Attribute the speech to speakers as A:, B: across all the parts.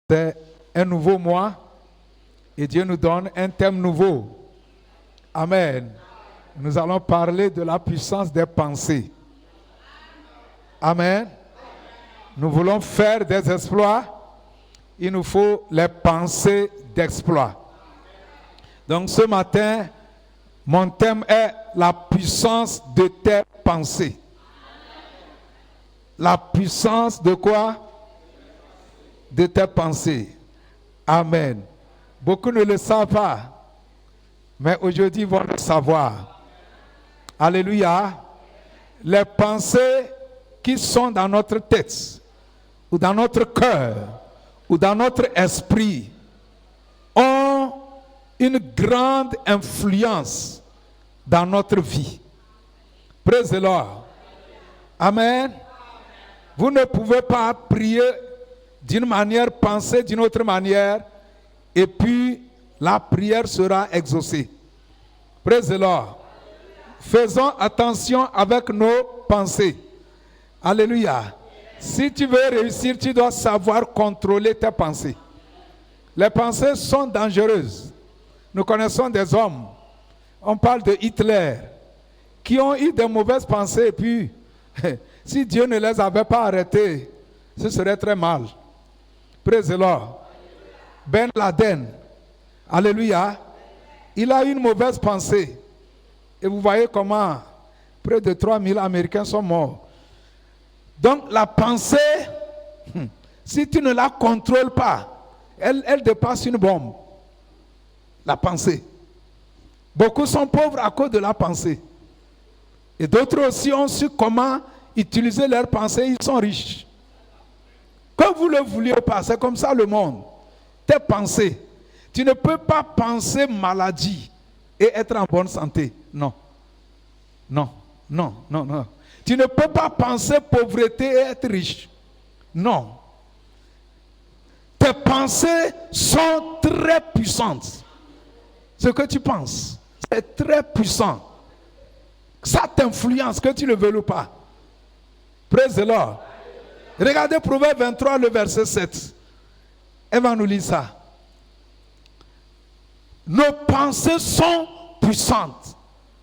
A: C'est un nouveau mois et Dieu nous donne un thème nouveau. Amen. Nous allons parler de la puissance des pensées. Amen. Nous voulons faire des exploits. Il nous faut les pensées d'exploit. Donc ce matin, mon thème est la puissance de tes pensées. La puissance de quoi? De tes pensées. Amen. Beaucoup ne le savent pas, mais aujourd'hui ils vont le savoir. Alléluia. Les pensées qui sont dans notre tête, ou dans notre cœur, ou dans notre esprit, ont une grande influence dans notre vie. Praise the Lord. Amen. Vous ne pouvez pas prier d'une manière, penser d'une autre manière, et puis la prière sera exaucée. Praise the Lord. Faisons attention avec nos pensées. Alléluia. Si tu veux réussir, tu dois savoir contrôler tes pensées. Les pensées sont dangereuses. Nous connaissons des hommes, on parle de Hitler, qui ont eu des mauvaises pensées, et puis, si Dieu ne les avait pas arrêtés, ce serait très mal. Praise the Lord. Ben Laden, alléluia, il a eu une mauvaise pensée. Et vous voyez comment près de 3000 Américains sont morts. Donc la pensée, si tu ne la contrôles pas, elle dépasse une bombe. La pensée. Beaucoup sont pauvres à cause de la pensée. Et d'autres aussi ont su comment utiliser leur pensée, ils sont riches. Que vous le vouliez pas, c'est comme ça le monde. Tes pensées. Tu ne peux pas penser maladie et être en bonne santé. Non. Non, non, non, non. Tu ne peux pas penser pauvreté et être riche. Non. Tes pensées sont très puissantes. Ce que tu penses, c'est très puissant. Ça t'influence, que tu le veuilles ou pas. Praise the Lord. Regardez Proverbe 23, le verset 7. Elle va nous lire ça. Nos pensées sont puissantes.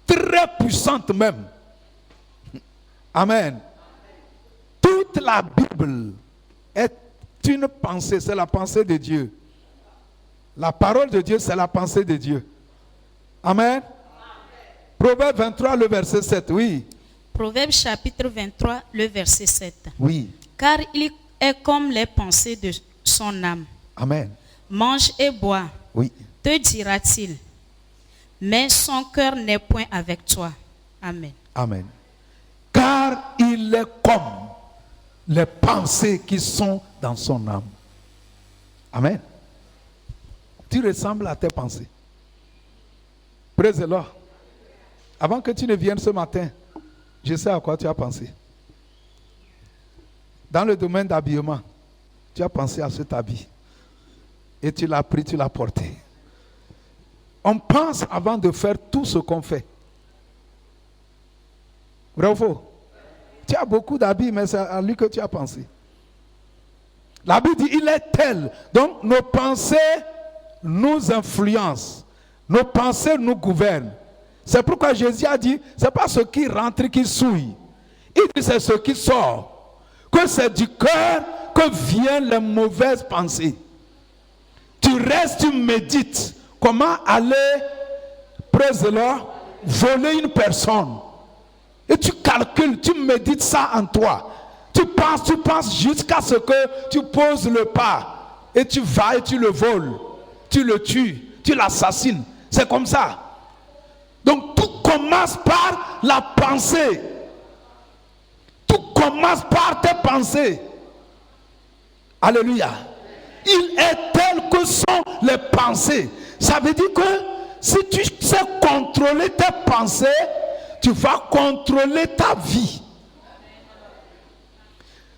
A: Très puissantes même. Amen. Toute la Bible est une pensée. C'est la pensée de Dieu. La parole de Dieu, c'est la pensée de Dieu. Amen. Proverbe 23, le verset 7. Oui.
B: Proverbe chapitre 23, le verset 7.
A: Oui.
B: Car il est comme les pensées de son âme.
A: Amen.
B: Mange et bois,
A: Oui.
B: te dira-t-il. Mais son cœur n'est point avec toi. Amen.
A: Amen. Car il est comme les pensées qui sont dans son âme. Amen. Tu ressembles à tes pensées. Praise the Lord. Avant que tu ne viennes ce matin, je sais à quoi tu as pensé. Dans le domaine d'habillement, tu as pensé à cet habit. Et tu l'as pris, tu l'as porté. On pense avant de faire tout ce qu'on fait. Vrai ou faux? Tu as beaucoup d'habits, mais c'est à lui que tu as pensé. La Bible dit, il est tel. Donc, nos pensées nous influencent. Nos pensées nous gouvernent. C'est pourquoi Jésus a dit, ce n'est pas ce qui rentre qui souille. Il dit, c'est ce qui sort. Que c'est du cœur que viennent les mauvaises pensées. Tu restes, tu médites. Comment aller, praise the Lord, voler une personne. Et tu calcules, tu médites ça en toi. Tu penses jusqu'à ce que tu poses le pas. Et tu vas et tu le voles. Tu le tues, tu l'assassines. C'est comme ça. Donc tout commence par la pensée. Tout commence par tes pensées. Alléluia. Il est tel que sont les pensées. Ça veut dire que si tu sais contrôler tes pensées, tu vas contrôler ta vie.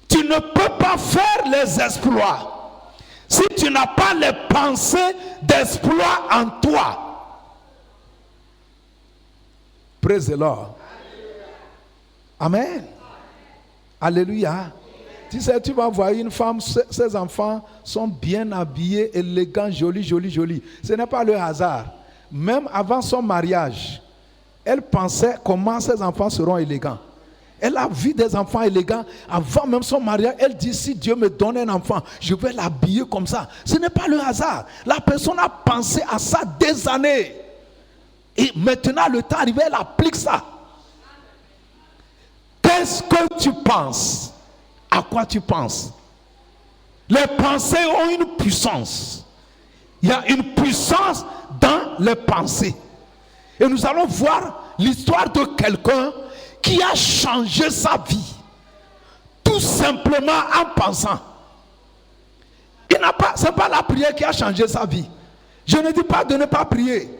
A: Tu ne peux pas faire les exploits si tu n'as pas les pensées d'exploit en toi. Praise the Lord. Amen. Alléluia. Tu sais, tu vas voir une femme, ses enfants sont bien habillés, élégants, jolis, jolis, jolis. Ce n'est pas le hasard. Même avant son mariage, elle pensait comment ses enfants seront élégants. Elle a vu des enfants élégants. Avant même son mariage, elle dit, si Dieu me donne un enfant, je vais l'habiller comme ça. Ce n'est pas le hasard. La personne a pensé à ça des années. Et maintenant, le temps arrivé, elle applique ça. Qu'est-ce que tu penses? À quoi tu penses? Les pensées ont une puissance. Il y a une puissance dans les pensées. Et nous allons voir l'histoire de quelqu'un qui a changé sa vie. Tout simplement en pensant. Ce n'est pas la prière qui a changé sa vie. Je ne dis pas de ne pas prier.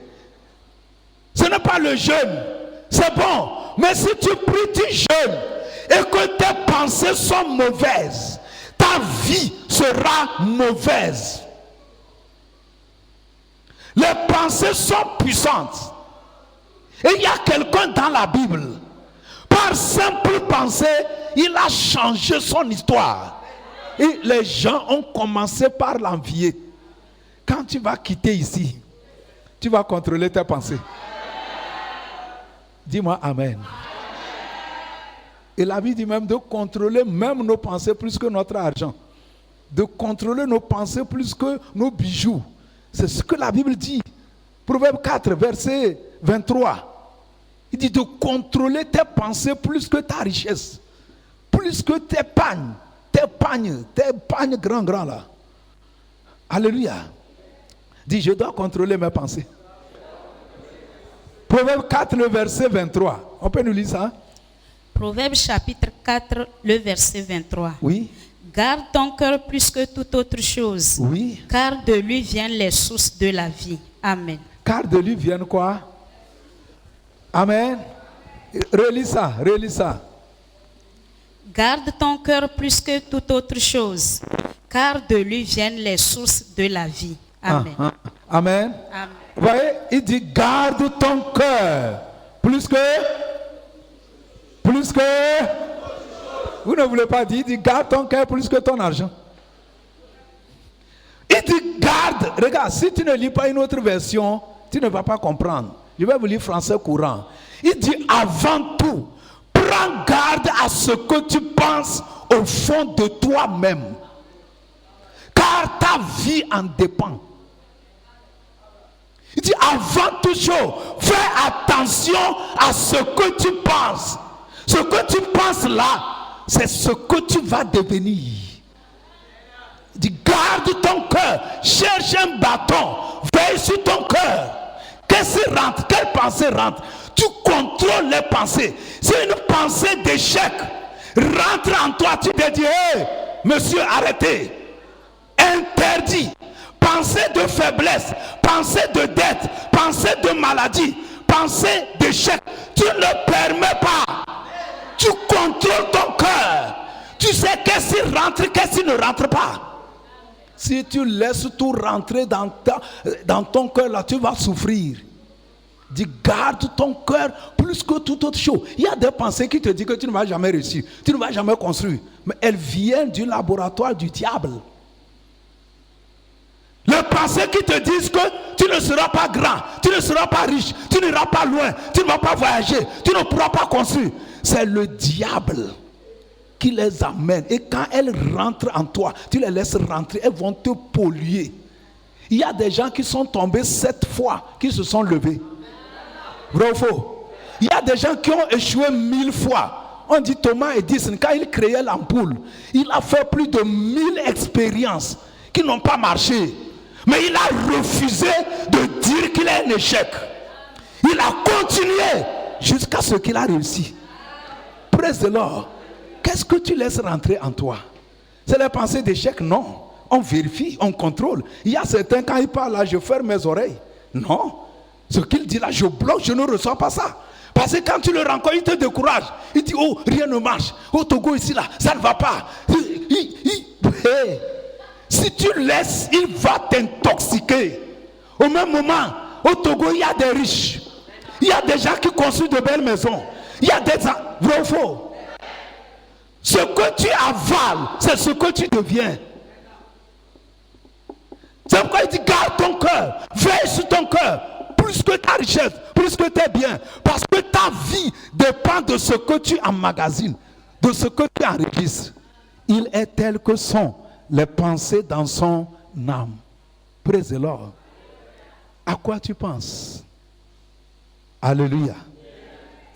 A: Ce n'est pas le jeûne. C'est bon. Mais si tu pries, tu jeûnes et que tes pensées sont mauvaises, ta vie sera mauvaise. Les pensées sont puissantes. Et il y a quelqu'un dans la Bible, par simple pensée, il a changé son histoire. Et les gens ont commencé par l'envier. Quand tu vas quitter ici, tu vas contrôler tes pensées. Dis-moi Amen. Et la Bible dit même de contrôler même nos pensées plus que notre argent. De contrôler nos pensées plus que nos bijoux. C'est ce que la Bible dit. Proverbe 4, verset 23. Il dit de contrôler tes pensées plus que ta richesse. Plus que tes pagnes. Tes pagnes grands là. Alléluia. Dit, je dois contrôler mes pensées. Proverbe 4, le verset 23. On peut nous lire ça?
B: Proverbe chapitre 4, le verset 23.
A: Oui.
B: Garde ton cœur plus que toute autre chose.
A: Oui.
B: Car de lui viennent les sources de la vie. Amen.
A: Car de lui viennent quoi? Amen. Relis ça, relis ça.
B: Garde ton cœur plus que toute autre chose. Car de lui viennent les sources de la vie. Amen.
A: Amen.
B: Amen.
A: Vous voyez, il dit garde ton cœur plus que. Vous ne voulez pas dire, il dit garde ton cœur plus que ton argent. Il dit garde. Regarde, si tu ne lis pas une autre version, tu ne vas pas comprendre. Je vais vous lire français courant. Il dit avant tout, prends garde à ce que tu penses au fond de toi-même. Car ta vie en dépend. Il dit avant toute chose, fais attention à ce que tu penses. Ce que tu penses là, c'est ce que tu vas devenir. Il dit garde ton cœur, cherche un bâton, veille sur ton cœur. Qu'est-ce qui rentre? Quelle pensée rentre? Tu contrôles les pensées. C'est une pensée d'échec. Rentre en toi, tu te dis, hey, monsieur, arrêtez. Interdit. Pensée de faiblesse, pensée de dette, pensée de maladie, pensée d'échec. Tu ne permets pas. Tu contrôles ton cœur. Tu sais qu'est-ce qui rentre, qu'est-ce qui ne rentre pas. Si tu laisses tout rentrer dans ton cœur, là, tu vas souffrir. Dis, garde ton cœur plus que toute autre chose. Il y a des pensées qui te disent que tu ne vas jamais réussir, tu ne vas jamais construire. Mais elles viennent du laboratoire du diable. Les pensées qui te disent que tu ne seras pas grand, tu ne seras pas riche, tu n'iras pas loin, tu ne vas pas voyager, tu ne pourras pas construire. C'est le diable qui les amène. Et quand elles rentrent en toi, tu les laisses rentrer, elles vont te polluer. Il y a des gens qui sont tombés 7 fois, qui se sont levés. Vrai ou faux? Il y a des gens qui ont échoué 1000 fois. On dit Thomas Edison, quand il créait l'ampoule, il a fait plus de 1000 expériences qui n'ont pas marché. Mais il a refusé de dire qu'il est un échec. Il a continué jusqu'à ce qu'il a réussi. Praise the Lord. Qu'est-ce que tu laisses rentrer en toi? C'est les pensées d'échec? Non. On vérifie, on contrôle. Il y a certains, quand ils parlent là, je ferme mes oreilles. Non. Ce qu'il dit là, je bloque, je ne reçois pas ça. Parce que quand tu le rencontres, il te décourage. Il dit, oh, rien ne marche. Au Togo, ici, là, ça ne va pas. Hey. Si tu laisses, il va t'intoxiquer. Au même moment, au Togo, il y a des riches. Il y a des gens qui construisent de belles maisons. Il y a des... Vrai ou faux? Ce que tu avales, c'est ce que tu deviens. C'est pourquoi il dit garde ton cœur, veille sur ton cœur, plus que ta richesse, plus que tes biens. Parce que ta vie dépend de ce que tu emmagasines, de ce que tu enregistres. Il est tel que sont les pensées dans son âme. Praise the Lord. À quoi tu penses? Alléluia.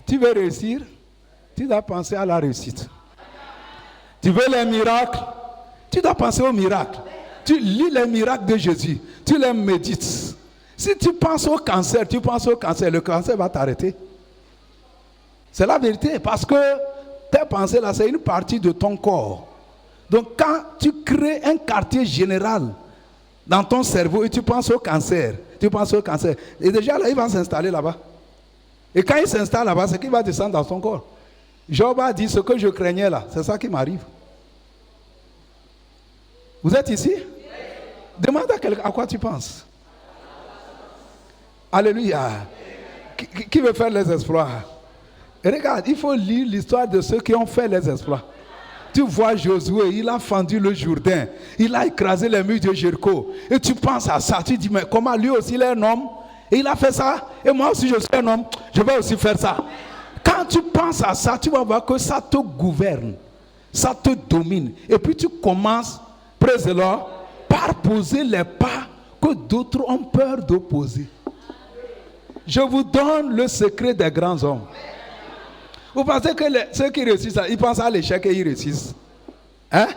A: Tu veux réussir? Tu dois penser à la réussite. Tu veux les miracles? Tu dois penser aux miracles. Tu lis les miracles de Jésus. Tu les médites. Si tu penses au cancer, tu penses au cancer. Le cancer va t'arrêter. C'est la vérité. Parce que tes pensées là, c'est une partie de ton corps. Donc quand tu crées un quartier général dans ton cerveau et tu penses au cancer, tu penses au cancer. Et déjà là, il va s'installer là-bas. Et quand il s'installe là-bas, c'est qu'il va descendre dans son corps. Job a dit ce que je craignais là, c'est ça qui m'arrive. Vous êtes ici? Demande à quelqu'un à quoi tu penses. Alléluia. Qui veut faire les exploits? Et regarde, il faut lire l'histoire de ceux qui ont fait les exploits. Tu vois Josué, il a fendu le Jourdain, il a écrasé les murs de Jéricho. Et tu penses à ça, tu dis mais comment lui aussi il est un homme? Et il a fait ça, et moi aussi je suis un homme, je vais aussi faire ça. Quand tu penses à ça, tu vas voir que ça te gouverne, ça te domine. Et puis tu commences, praise the Lord, par poser les pas que d'autres ont peur d'opposer. Je vous donne le secret des grands hommes. Vous pensez que ceux qui réussissent, ils pensent à l'échec et ils réussissent? Hein?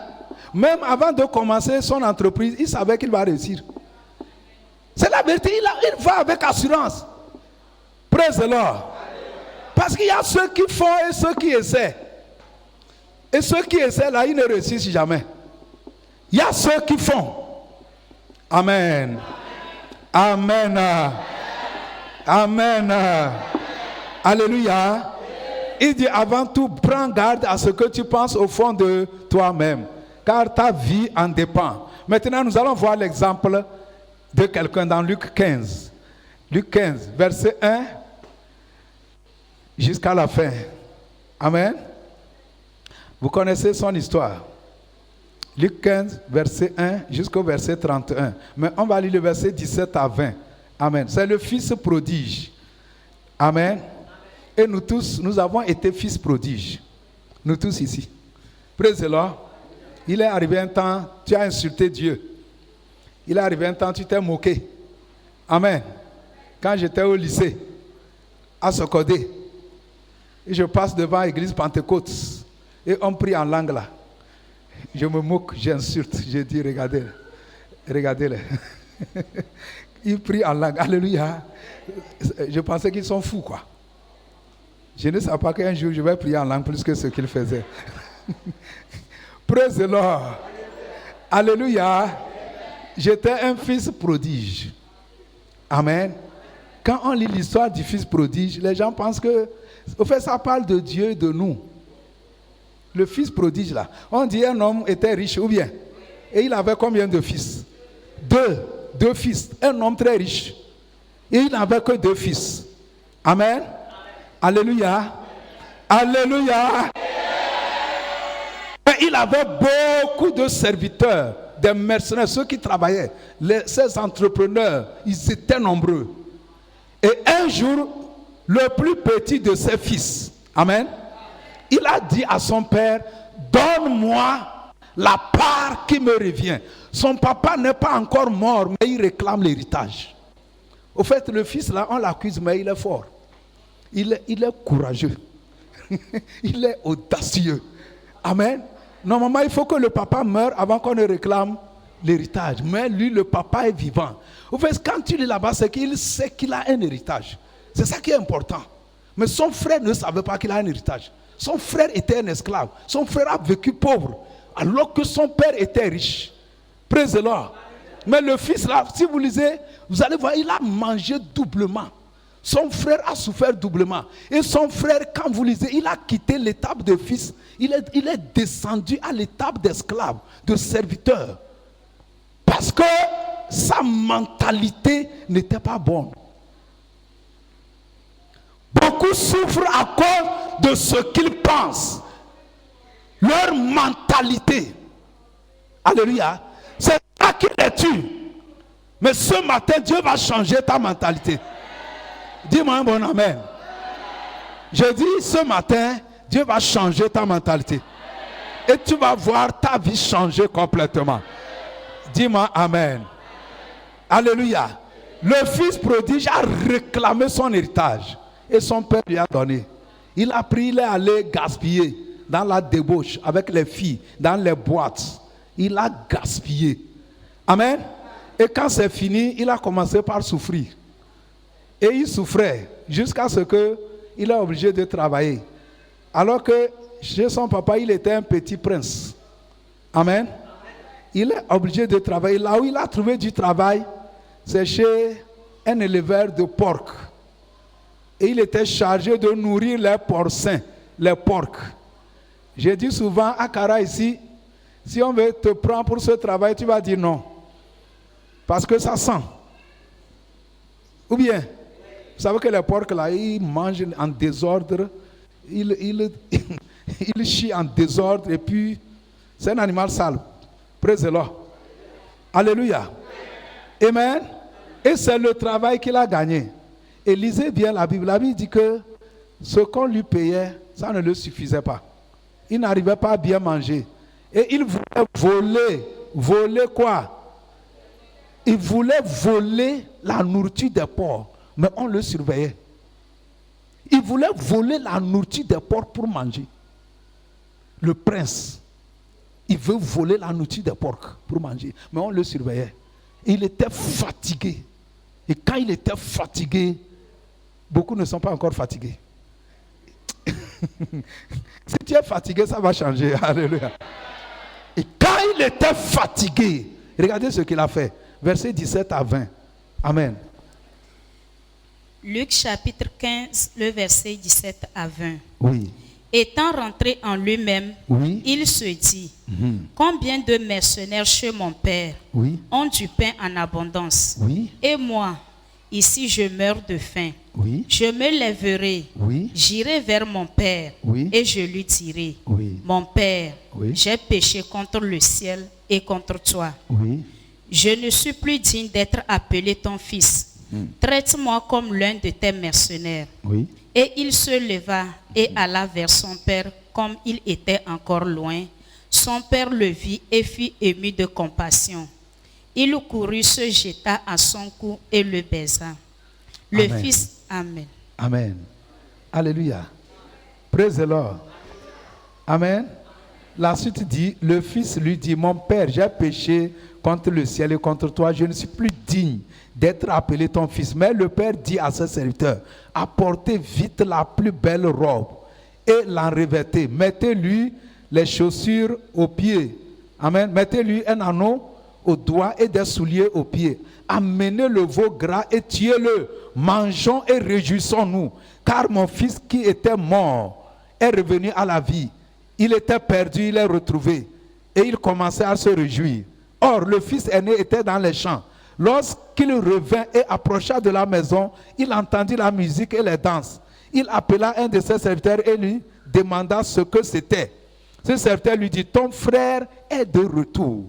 A: Même avant de commencer son entreprise, il savait qu'il va réussir. C'est la vérité, il va avec assurance. Praise the Lord. Parce qu'il y a ceux qui font et ceux qui essaient. Et ceux qui essaient là, ils ne réussissent jamais. Il y a ceux qui font. Amen. Amen. Amen. Alléluia. Il dit avant tout, prends garde à ce que tu penses au fond de toi-même. Car ta vie en dépend. Maintenant, nous allons voir l'exemple de quelqu'un dans Luc 15. Luc 15, verset 1 jusqu'à la fin. Amen. Vous connaissez son histoire. Luc 15, verset 1 jusqu'au verset 31. Mais on va lire le verset 17 à 20. Amen. C'est le fils prodige. Amen. Et nous tous, nous avons été fils prodiges. Nous tous ici. Praise the Lord. Il est arrivé un temps, tu as insulté Dieu. Il est arrivé un temps, tu t'es moqué. Amen. Quand j'étais au lycée, à Sokodé, et je passe devant l'église Pentecôte, et on prie en langue là. Je me moque, j'insulte, je dis regardez-le. Regardez-le. Ils prient en langue. Alléluia. Je pensais qu'ils sont fous quoi. Je ne savais pas qu'un jour je vais prier en langue plus que ce qu'il faisait. Praise the Lord. Alléluia. J'étais un fils prodige. Amen. Quand on lit l'histoire du fils prodige, les gens pensent que, au fait, ça parle de Dieu et de nous. Le fils prodige là, on dit un homme était riche ou bien. Et il avait combien de fils? Deux fils. Un homme très riche. Et il n'avait que 2 fils. Amen. Alléluia. Alléluia. Et il avait beaucoup de serviteurs, des mercenaires, ceux qui travaillaient, ces entrepreneurs, ils étaient nombreux. Et un jour, le plus petit de ses fils, amen, il a dit à son père, donne-moi la part qui me revient. Son papa n'est pas encore mort, mais il réclame l'héritage. Au fait, le fils là, on l'accuse, mais il est fort. Il est courageux. Il est audacieux. Amen. Normalement, il faut que le papa meure avant qu'on ne réclame l'héritage. Mais lui, le papa est vivant. Au fait, quand il est là-bas, c'est qu'il sait qu'il a un héritage. C'est ça qui est important. Mais son frère ne savait pas qu'il a un héritage. Son frère était un esclave. Son frère a vécu pauvre, alors que son père était riche. Praise the Lord. Mais le fils là, si vous lisez, vous allez voir, il a mangé doublement. Son frère a souffert doublement. Et son frère, quand vous lisez, il a quitté l'étape de fils. Il est descendu à l'étape d'esclave, de serviteur. Parce que sa mentalité n'était pas bonne. Beaucoup souffrent à cause de ce qu'ils pensent. leur mentalité. Alléluia. C'est ça qui les tue. Mais ce matin, Dieu va changer ta mentalité. Dis-moi un bon amen. Je dis ce matin, Dieu va changer ta mentalité. Et tu vas voir ta vie changer complètement. Dis-moi amen. Alléluia. Le fils prodige a réclamé son héritage. Et son père lui a donné. Il a pris, il est allé gaspiller dans la débauche avec les filles, dans les boîtes. Il a gaspillé. Amen. Et quand c'est fini, il a commencé par souffrir. Et il souffrait jusqu'à ce qu'il est obligé de travailler. Alors que chez son papa, il était un petit prince. Amen. Il est obligé de travailler. Là où il a trouvé du travail, c'est chez un éleveur de porcs. Et il était chargé de nourrir les porcins, les porcs. J'ai dit souvent à Kara ici, si on veut te prendre pour ce travail, tu vas dire non. Parce que ça sent. Ou bien, vous savez que les porcs là, ils mangent en désordre, ils chient en désordre et puis c'est un animal sale. Praise the Lord. Alléluia. Amen. Et c'est le travail qu'il a gagné. Et lisez bien la Bible. La Bible dit que ce qu'on lui payait, ça ne le suffisait pas. Il n'arrivait pas à bien manger. Et il voulait voler quoi? Il voulait voler la nourriture des porcs, mais on le surveillait. Il voulait voler la nourriture des porcs pour manger. Le prince, il veut voler la nourriture des porcs pour manger, mais on le surveillait. Il était fatigué. Et quand il était fatigué, beaucoup ne sont pas encore fatigués. Si tu es fatigué, ça va changer. Alléluia. Et quand il était fatigué, regardez ce qu'il a fait. Versets 17 à 20. Amen.
B: Luc chapitre 15, le verset 17 à 20.
A: Oui.
B: Étant rentré en lui-même,
A: Oui.
B: il se dit, combien de mercenaires chez mon père
A: Oui.
B: ont du pain en abondance,
A: Oui.
B: et moi, ici je meurs de faim.
A: Oui.
B: Je me lèverai,
A: Oui.
B: j'irai vers mon père,
A: Oui.
B: et je lui dirai,
A: Oui.
B: mon père,
A: Oui.
B: j'ai péché contre le ciel et contre toi.
A: Oui.
B: Je ne suis plus digne d'être appelé ton fils. Traite-moi comme l'un de tes mercenaires.
A: Oui.
B: Et il se leva et alla vers son père comme il était encore loin. Son père le vit et fut ému de compassion. Il courut, se jeta à son cou et le baisa. Le
A: Amen.
B: fils, Amen.
A: Amen. Alléluia. Praise the Lord. Amen. La suite dit, le fils lui dit, mon père, j'ai péché contre le ciel et contre toi, je ne suis plus digne d'être appelé ton fils. Mais le père dit à ses serviteurs, apportez vite la plus belle robe et l'en revêtez. Mettez-lui les chaussures aux pieds. Amen. Mettez-lui un anneau au doigt et des souliers aux pieds. Amenez le veau gras et tuez-le. Mangeons et réjouissons-nous. Car mon fils qui était mort est revenu à la vie. Il était perdu, il est retrouvé. Et il commençait à se réjouir. Or, le fils aîné était dans les champs. Lorsqu'il revint et approcha de la maison, il entendit la musique et les danses. Il appela un de ses serviteurs et lui demanda ce que c'était. Ce serviteur lui dit, ton frère est de retour.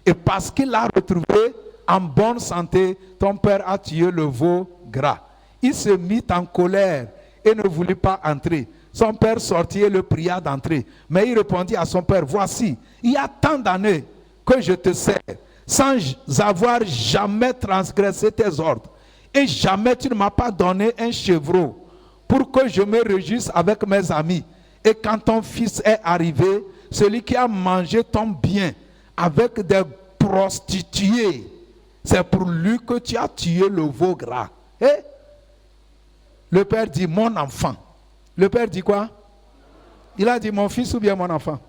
A: Et parce qu'il l'a retrouvé en bonne santé, ton père a tué le veau gras. Il se mit en colère et ne voulut pas entrer. Son père sortit et le pria d'entrer. Mais il répondit à son père, voici, il y a tant d'années que je te sers, sans avoir jamais transgressé tes ordres. Et jamais tu ne m'as pas donné un chevreau pour que je me réjouisse avec mes amis. Et quand ton fils est arrivé, celui qui a mangé ton bien avec des prostituées, c'est pour lui que tu as tué le veau gras. Et le père dit, mon enfant. Le père dit quoi? Il a dit, mon fils ou bien mon enfant?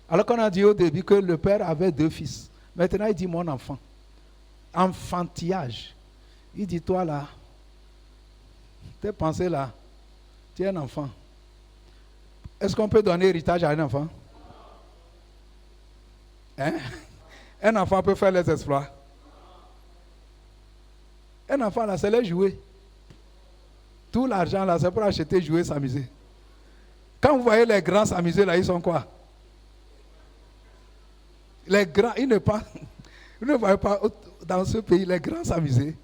A: Alors qu'on a dit au début que le père avait 2 fils. Maintenant, il dit, mon enfant. Enfantillage. Il dit, toi là, tes pensées là, tu es un enfant. Est-ce qu'on peut donner héritage à un enfant? Hein? Un enfant peut faire les exploits. Un enfant là, c'est les jouets. Tout l'argent là, c'est pour acheter, jouer, s'amuser. Quand vous voyez les grands s'amuser là, ils sont quoi? Les grands, ils ne voient pas dans ce pays les grands s'amuser.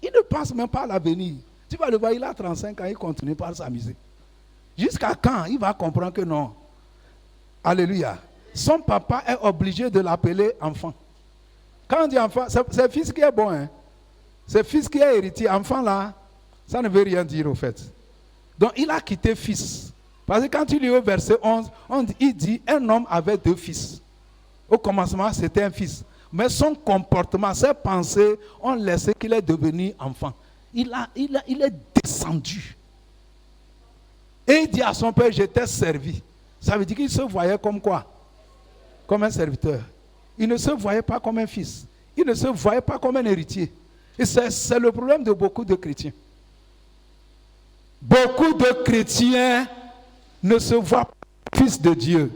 A: Ils ne pensent même pas à l'avenir. Tu vas le voir, il a 35 ans, il continue par s'amuser. Jusqu'à quand il va comprendre que non? Alléluia. Son papa est obligé de l'appeler enfant. Quand on dit enfant, c'est fils qui est bon. Hein? C'est fils qui est héritier. Enfant là, ça ne veut rien dire au fait. Donc il a quitté fils. Parce que quand tu lis au verset 11, il dit un homme avait 2 fils. Au commencement, c'était un fils. Mais son comportement, ses pensées ont laissé qu'il est devenu enfant. Il est descendu. Et il dit à son père, je t'ai servi. Ça veut dire qu'il se voyait comme quoi? Comme un serviteur. Il ne se voyait pas comme un fils. Il ne se voyait pas comme un héritier. Et c'est le problème de beaucoup de chrétiens. Beaucoup de chrétiens ne se voient pas fils de Dieu.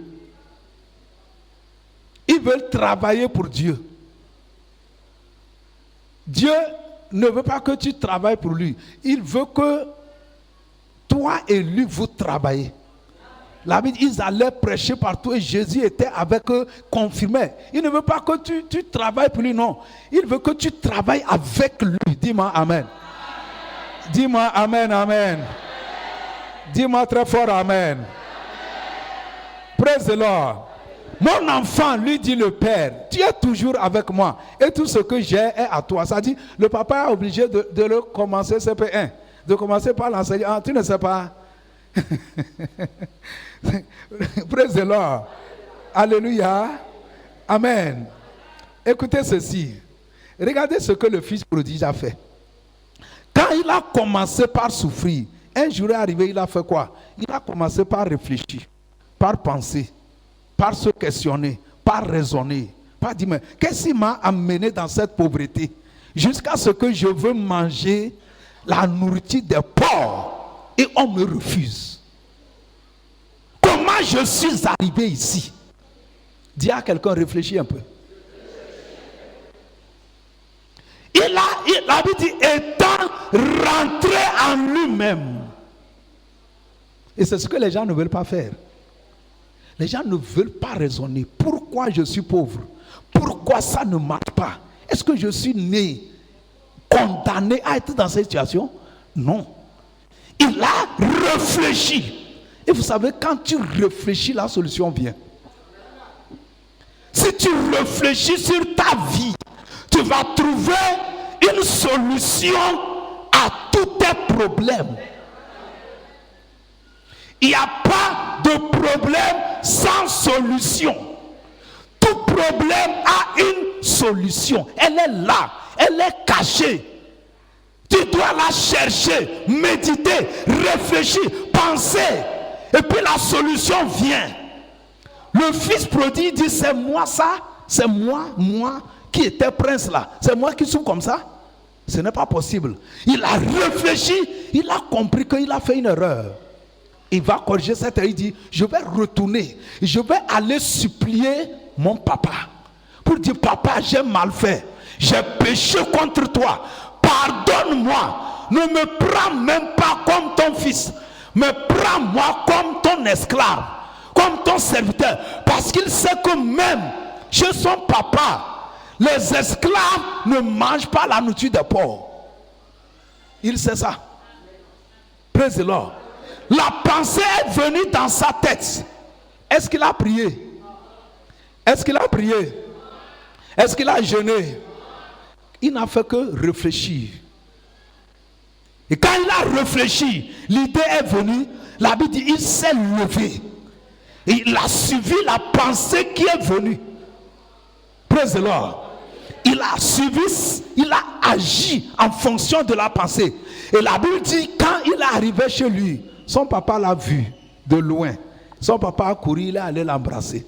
A: Ils veulent travailler pour Dieu. Dieu ne veut pas que tu travailles pour lui. Il veut que toi et lui, vous travaillez. La Bible, ils allaient prêcher partout et Jésus était avec eux, confirmait. Il ne veut pas que tu travailles pour lui, non. Il veut que tu travailles avec lui. Dis-moi amen. Dis-moi amen, amen. Dis-moi très fort amen. Praise the Lord. Mon enfant, lui dit le père, tu es toujours avec moi et tout ce que j'ai est à toi. Ça dit, le papa est obligé de le commencer CP1, de commencer par l'enseigner. Ah, tu ne sais pas. Praise the Lord. Alléluia. Amen. Écoutez ceci. Regardez ce que le fils prodige a fait. Quand il a commencé par souffrir, un jour est arrivé, il a fait quoi? Il a commencé par réfléchir, par penser, par se questionner, par raisonner, par dire, mais qu'est-ce qui m'a amené dans cette pauvreté? Jusqu'à ce que je veux manger la nourriture des pauvres et on me refuse. Comment je suis arrivé ici? Dis à quelqu'un, réfléchis un peu. Il a dit, étant rentré en lui-même. Et c'est ce que les gens ne veulent pas faire. Les gens ne veulent pas raisonner. Pourquoi je suis pauvre? Pourquoi ça ne marche pas? Est-ce que je suis né condamné à être dans cette situation? Non. Il a réfléchi. Et vous savez, quand tu réfléchis, la solution vient. Si tu réfléchis sur ta vie, tu vas trouver une solution à tous tes problèmes. Il n'y a pas de problème sans solution. Tout problème a une solution. Elle est là. Elle est cachée. Tu dois la chercher, méditer, réfléchir, penser. Et puis la solution vient. Le fils prodigue dit, c'est moi ça. C'est moi qui étais prince là. C'est moi qui suis comme ça. Ce n'est pas possible. Il a réfléchi. Il a compris qu'il a fait une erreur. Il va corriger cette erreur. Il dit, je vais retourner. Je vais aller supplier mon papa. Pour dire, papa, j'ai mal fait. J'ai péché contre toi. Pardonne-moi. Ne me prends même pas comme ton fils. Mais prends-moi comme ton esclave. Comme ton serviteur. Parce qu'il sait que même chez son papa, les esclaves ne mangent pas la nourriture des pauvres. Il sait ça. Praise the Lord. La pensée est venue dans sa tête. Est-ce qu'il a prié? Est-ce qu'il a prié? Est-ce qu'il a jeûné? Il n'a fait que réfléchir. Et quand il a réfléchi, l'idée est venue. La Bible dit, il s'est levé. Et il a suivi la pensée qui est venue. Praise the Lord. Il a suivi, il a agi en fonction de la pensée. Et la Bible dit, quand il est arrivé chez lui, son papa l'a vu de loin. Son papa a couru, il est allé l'embrasser.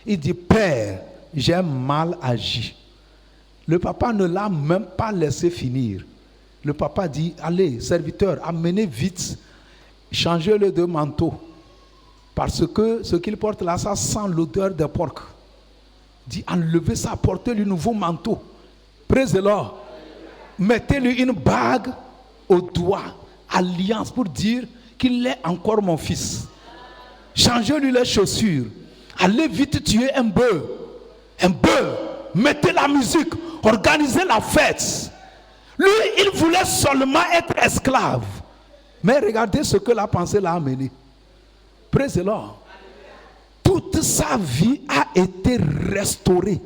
A: Il dit, Père, j'ai mal agi. Le papa ne l'a même pas laissé finir. Le papa dit, allez, serviteur, amenez vite, changez-le de manteau. Parce que ce qu'il porte là, ça sent l'odeur de porc. Dit, enlevez ça, portez-lui un nouveau manteau. Praise the Lord. Mettez-lui une bague au doigt, alliance pour dire qu'il est encore mon fils. Changez-lui les chaussures. Allez vite tuer un bœuf. Un bœuf. Mettez la musique. Organisez la fête. Lui, il voulait seulement être esclave. Mais regardez ce que la pensée l'a amené. Praise the Lord. Toute sa vie a été restaurée.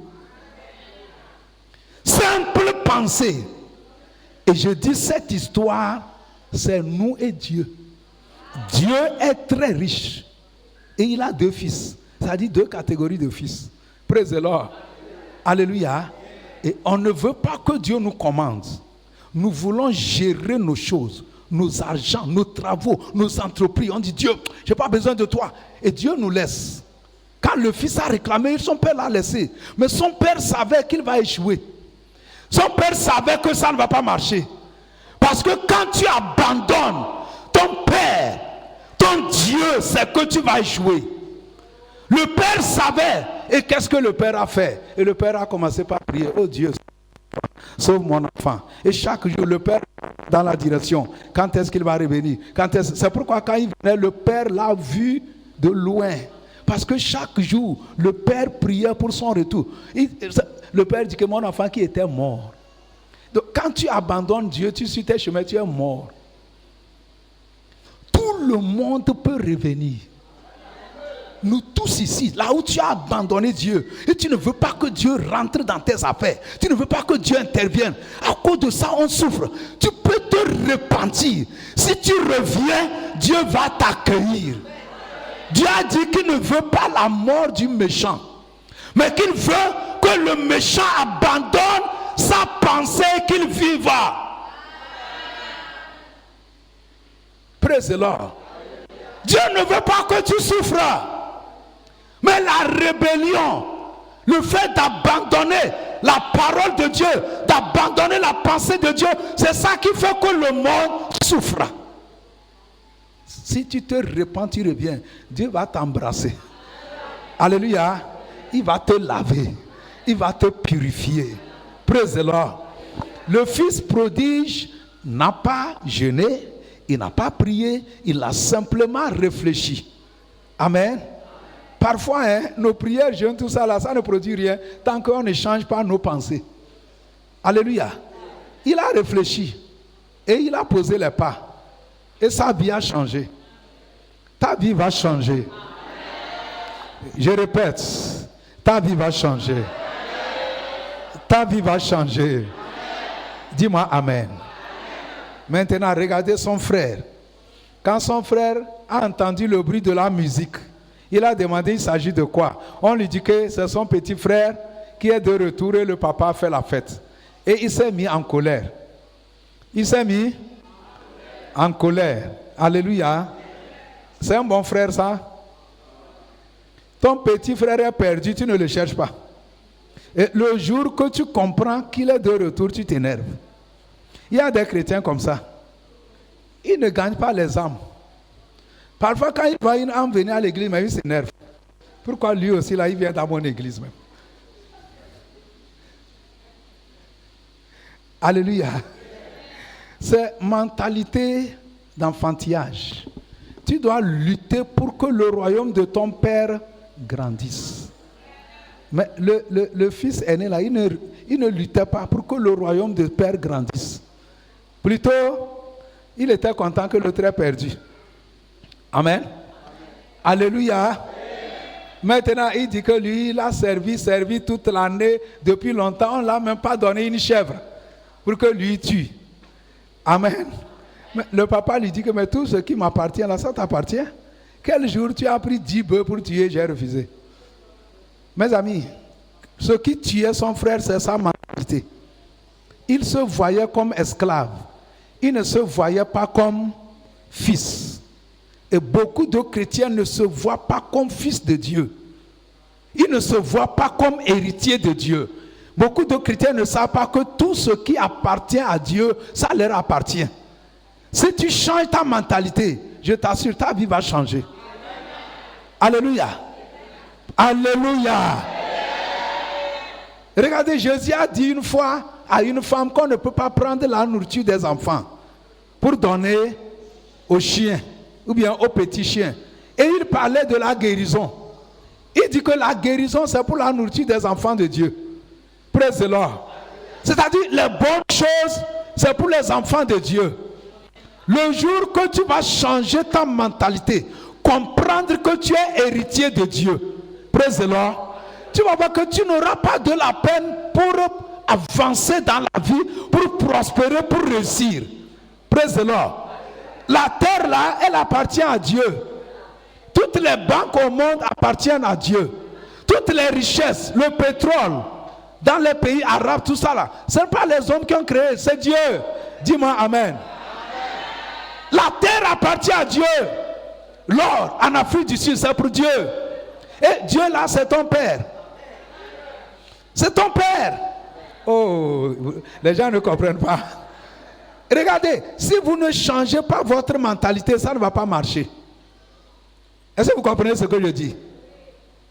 A: Simple pensée. Et je dis, cette histoire, c'est nous et Dieu. Dieu est très riche. Et il a 2 fils. C'est-à-dire 2 catégories de fils. Praise the Lord. Alléluia. Et on ne veut pas que Dieu nous commande. Nous voulons gérer nos choses, nos argents, nos travaux, nos entreprises. On dit, Dieu, je n'ai pas besoin de toi. Et Dieu nous laisse. Quand le fils a réclamé, son père l'a laissé. Mais son père savait qu'il va échouer. Son père savait que ça ne va pas marcher. Parce que quand tu abandonnes ton père, ton Dieu, c'est que tu vas échouer. Le père savait. Et qu'est-ce que le père a fait? Et le père a commencé par prier. Oh Dieu, sauve mon enfant. Et chaque jour, le père dans la direction. Quand est-ce qu'il va revenir? C'est pourquoi quand il venait, le père l'a vu de loin. Parce que chaque jour, le père priait pour son retour. Le père dit que mon enfant qui était mort. Donc quand tu abandonnes Dieu, tu suis tes chemins, tu es mort. Tout le monde peut revenir. Nous tous ici, là où tu as abandonné Dieu, et tu ne veux pas que Dieu rentre dans tes affaires, tu ne veux pas que Dieu intervienne, à cause de ça on souffre. Tu peux te repentir. Si tu reviens, Dieu va t'accueillir. Dieu a dit qu'il ne veut pas la mort du méchant, mais qu'il veut que le méchant abandonne sa pensée qu'il viva. Praise the Lord. Dieu ne veut pas que tu souffres. Mais la rébellion, le fait d'abandonner la parole de Dieu, d'abandonner la pensée de Dieu, c'est ça qui fait que le monde souffre. Si tu te repens, tu reviens, Dieu va t'embrasser. Alléluia. Il va te laver. Il va te purifier. Praise the Lord. Le fils prodige n'a pas jeûné, il n'a pas prié, il a simplement réfléchi. Amen. Parfois, nos prières, jeûnes, tout ça, là, ça ne produit rien tant qu'on ne change pas nos pensées. Alléluia. Il a réfléchi et il a posé les pas. Et sa vie a changé. Ta vie va changer. Je répète, ta vie va changer. Ta vie va changer. Dis-moi Amen. Maintenant, regardez son frère. Quand son frère a entendu le bruit de la musique, il a demandé il s'agit de quoi. On lui dit que c'est son petit frère qui est de retour et le papa a fait la fête. Et il s'est mis en colère. Il s'est mis en colère. Alléluia. C'est un bon frère ça. Ton petit frère est perdu, tu ne le cherches pas. Et le jour que tu comprends qu'il est de retour, tu t'énerves. Il y a des chrétiens comme ça. Ils ne gagnent pas les âmes. Parfois, quand il voit une âme venir à l'église, mais il s'énerve. Pourquoi lui aussi, là, il vient dans mon église même? Alléluia. C'est mentalité d'enfantillage. Tu dois lutter pour que le royaume de ton père grandisse. Mais le fils aîné, là, il ne luttait pas pour que le royaume de père grandisse. Plutôt, il était content que l'autre ait perdu. Amen. Alléluia. Maintenant, il dit que lui, il a servi toute l'année, depuis longtemps, on ne l'a même pas donné une chèvre pour que lui tue. Amen. Mais le papa lui dit que mais tout ce qui m'appartient là, ça t'appartient. Quel jour tu as pris 10 bœufs pour tuer, j'ai refusé. Mes amis, ce qui tuait son frère, c'est sa mentalité. Il se voyait comme esclave. Il ne se voyait pas comme fils. Et beaucoup de chrétiens ne se voient pas comme fils de Dieu. Ils ne se voient pas comme héritiers de Dieu. Beaucoup de chrétiens ne savent pas que tout ce qui appartient à Dieu, ça leur appartient. Si tu changes ta mentalité, je t'assure, ta vie va changer. Alléluia. Alléluia. Regardez, Jésus a dit une fois à une femme qu'on ne peut pas prendre la nourriture des enfants pour donner aux chiens ou bien aux petits chiens. Et il parlait de la guérison. Il dit que la guérison, c'est pour la nourriture des enfants de Dieu. Praise the Lord. C'est-à-dire, les bonnes choses, c'est pour les enfants de Dieu. Le jour que tu vas changer ta mentalité, comprendre que tu es héritier de Dieu, praise the Lord, tu vas voir que tu n'auras pas de la peine pour avancer dans la vie, pour prospérer, pour réussir. Praise the Lord. La terre là, elle appartient à Dieu. Toutes les banques au monde appartiennent à Dieu. Toutes les richesses, le pétrole, dans les pays arabes, tout ça là, ce n'est pas les hommes qui ont créé, c'est Dieu. Dis-moi Amen. La terre appartient à Dieu. L'or en Afrique du Sud, c'est pour Dieu. Et Dieu là, c'est ton père. C'est ton père. Oh, les gens ne comprennent pas. Regardez, si vous ne changez pas votre mentalité, ça ne va pas marcher. Est-ce que vous comprenez ce que je dis?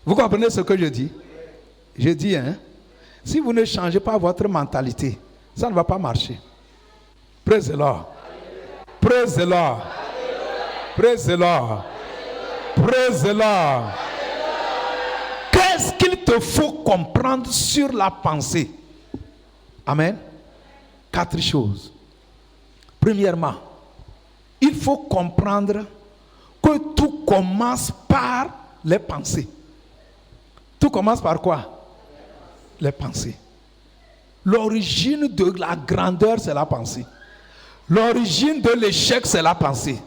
A: Vous comprenez ce que je dis? Je dis, hein? Si vous ne changez pas votre mentalité, ça ne va pas marcher. Praise the Lord. Praise the Lord. Praise the Lord. Praise the Lord. Qu'est-ce qu'il te faut comprendre sur la pensée? Amen. 4 choses. Premièrement, il faut comprendre que tout commence par les pensées. Tout commence par quoi? Les pensées. L'origine de la grandeur, c'est la pensée. L'origine de l'échec, c'est la pensée.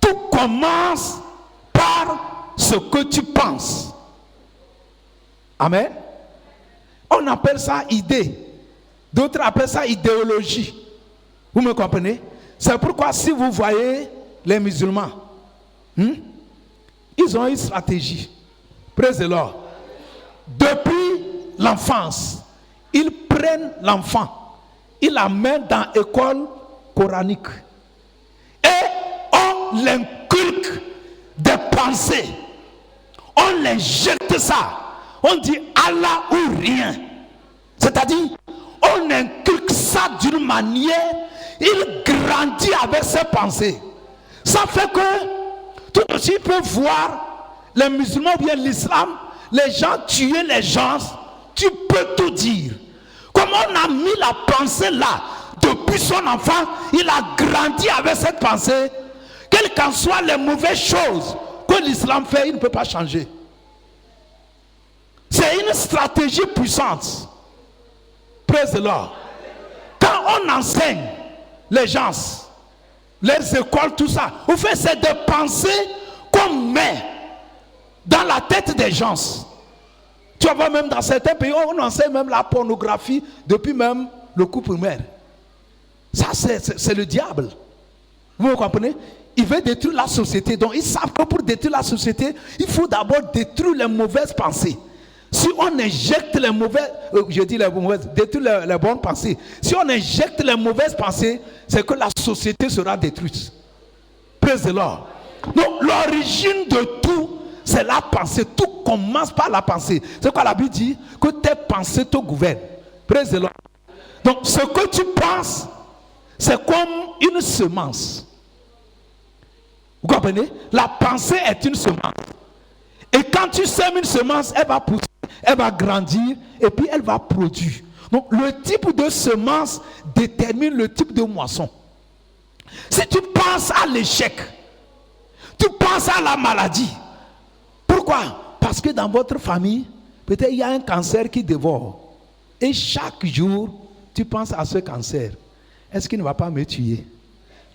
A: Tout commence par ce que tu penses. Amen. On appelle ça idée. D'autres appellent ça idéologie. Vous me comprenez? C'est pourquoi si vous voyez les musulmans, ils ont une stratégie. Praise the Lord. Depuis l'enfance, ils prennent l'enfant, ils l'amènent dans l'école coranique et on l'inculque des pensées. On l'injecte ça. On dit Allah ou rien. C'est-à-dire, on inculque ça d'une manière, il grandit avec ses pensées. Ça fait que tout de suite, il peut voir les musulmans ou bien l'islam, les gens tuer les gens, tu peux tout dire. Comme on a mis la pensée là, depuis son enfant, il a grandi avec cette pensée. Quelles qu'en soient les mauvaises choses que l'islam fait, il ne peut pas changer. C'est une stratégie puissante. Praise the Lord. Quand on enseigne les gens, les écoles, tout ça, au fait, c'est des pensées qu'on met dans la tête des gens. Tu vas voir même dans certains pays, on enseigne même la pornographie depuis même le coup primaire. Ça, c'est le diable. Vous me comprenez? Il veut détruire la société. Donc, ils savent que pour détruire la société, il faut d'abord détruire les mauvaises pensées. Si on injecte les mauvaises, détruire les bonnes pensées. Si on injecte les mauvaises pensées, c'est que la société sera détruite. Praise the Lord. Donc, l'origine de tout, c'est la pensée. Tout commence par la pensée. C'est quoi la Bible dit? Que tes pensées te gouvernent. Praise the Lord. Donc, ce que tu penses, c'est comme une semence. Vous comprenez? La pensée est une semence. Et quand tu sèmes une semence, elle va pousser, elle va grandir et puis elle va produire. Donc, le type de semence détermine le type de moisson. Si tu penses à l'échec, tu penses à la maladie. Pourquoi? Parce que dans votre famille, peut-être il y a un cancer qui dévore. Et chaque jour, tu penses à ce cancer. Est-ce qu'il ne va pas me tuer?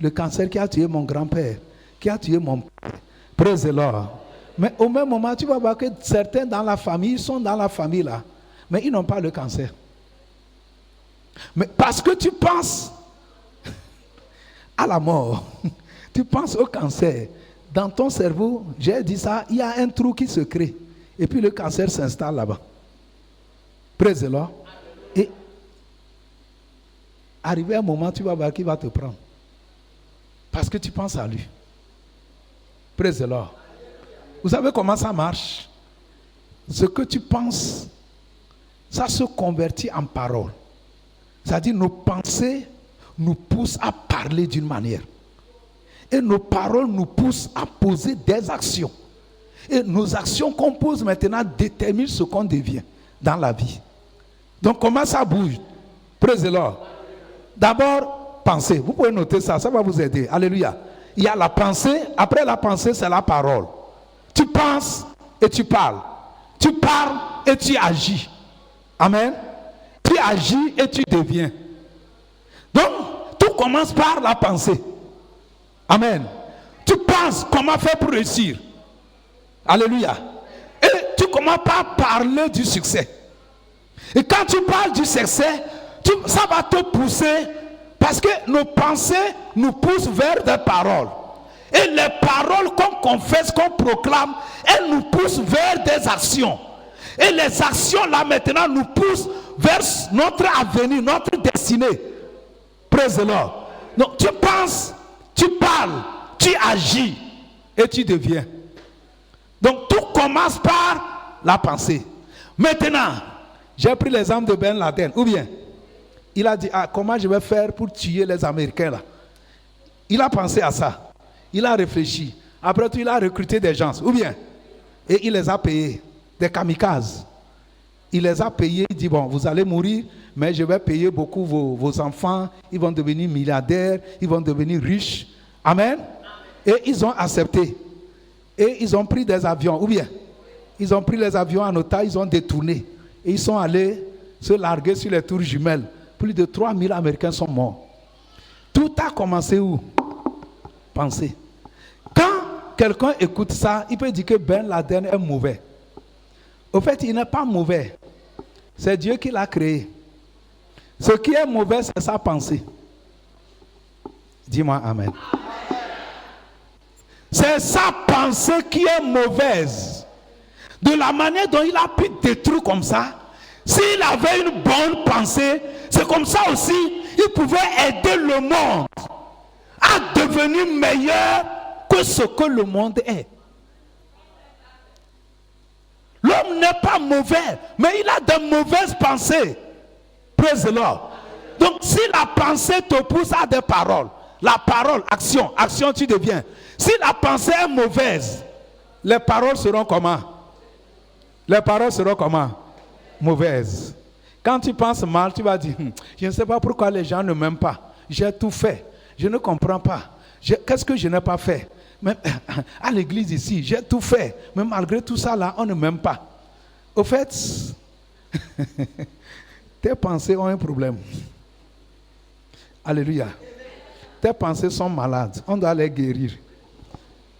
A: Le cancer qui a tué mon grand-père, qui a tué mon père. Praise the Lord. Mais au même moment, tu vas voir que certains dans la famille, ils sont dans la famille là, mais ils n'ont pas le cancer. Mais parce que tu penses à la mort, tu penses au cancer. Dans ton cerveau, j'ai dit ça, il y a un trou qui se crée. Et puis le cancer s'installe là-bas. Praise the Lord. Et arrivé un moment, tu vas voir qu'il va te prendre. Parce que tu penses à lui. Praise the Lord. Vous savez comment ça marche? Ce que tu penses, ça se convertit en parole. C'est-à-dire nos pensées nous poussent à parler d'une manière. Et nos paroles nous poussent à poser des actions. Et nos actions qu'on pose maintenant déterminent ce qu'on devient dans la vie. Donc comment ça bouge? Praise the Lord. D'abord, pensez. Vous pouvez noter ça, ça va vous aider. Alléluia. Il y a la pensée. Après la pensée, c'est la parole. Tu penses et tu parles. Tu parles et tu agis. Amen. Tu agis et tu deviens. Donc, tout commence par la pensée. Amen. Tu penses comment faire pour réussir. Alléluia. Et tu commences par parler du succès. Et quand tu parles du succès, ça va te pousser parce que nos pensées nous poussent vers des paroles. Et les paroles qu'on confesse, qu'on proclame, elles nous poussent vers des actions. Et les actions là maintenant nous poussent vers notre avenir, notre destinée. Praise the Lord. Donc tu penses, tu parles, tu agis et tu deviens. Donc tout commence par la pensée. Maintenant, j'ai pris l'exemple de Ben Laden. Ou bien, il a dit, comment je vais faire pour tuer les Américains là? Il a pensé à ça. Il a réfléchi. Après tout, il a recruté des gens. Ou bien, et il les a payés. Des kamikazes. Il les a payés. Il dit, bon, vous allez mourir, mais je vais payer beaucoup vos enfants. Ils vont devenir milliardaires. Ils vont devenir riches. Amen. Et ils ont accepté. Et ils ont pris des avions. Ou bien, ils ont pris les avions en otage. Ils ont détourné. Et ils sont allés se larguer sur les tours jumelles. Plus de 3000 Américains sont morts. Tout a commencé où? Pensez. Quand quelqu'un écoute ça, il peut dire que Ben Laden est mauvais. Au fait, il n'est pas mauvais. C'est Dieu qui l'a créé. Ce qui est mauvais, c'est sa pensée. Dis-moi Amen. C'est sa pensée qui est mauvaise. De la manière dont il a pu détruire comme ça, s'il avait une bonne pensée, c'est comme ça aussi, il pouvait aider le monde à devenir meilleur que ce que le monde est. L'homme n'est pas mauvais, mais il a de mauvaises pensées. Praise the Lord. Donc si la pensée te pousse à des paroles, la parole, action, action tu deviens. Si la pensée est mauvaise, les paroles seront comment? Les paroles seront comment? Mauvaises. Quand tu penses mal, tu vas dire, je ne sais pas pourquoi les gens ne m'aiment pas. J'ai tout fait. Je ne comprends pas. Qu'est-ce que je n'ai pas fait? Même à l'église ici, j'ai tout fait. Mais malgré tout ça, là, on ne m'aime pas. Au fait, tes pensées ont un problème. Alléluia. Tes pensées sont malades. On doit les guérir.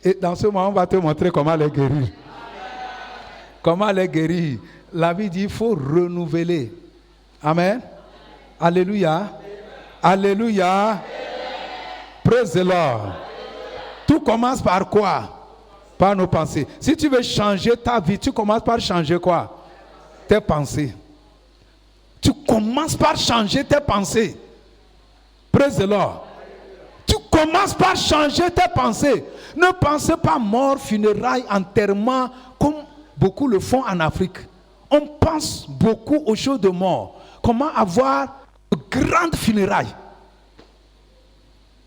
A: Et dans ce moment, on va te montrer comment les guérir. Comment les guérir? La vie dit qu'il faut renouveler. Amen. Alléluia. Alléluia. Praise the Lord. Tout commence par quoi? Par nos pensées. Si tu veux changer ta vie, tu commences par changer quoi? Tes pensées. Tu commences par changer tes pensées. Praise the Lord. Tu commences par changer tes pensées. Ne pensez pas mort, funérailles, enterrement, comme beaucoup le font en Afrique. On pense beaucoup aux choses de mort. Comment avoir de grandes funérailles?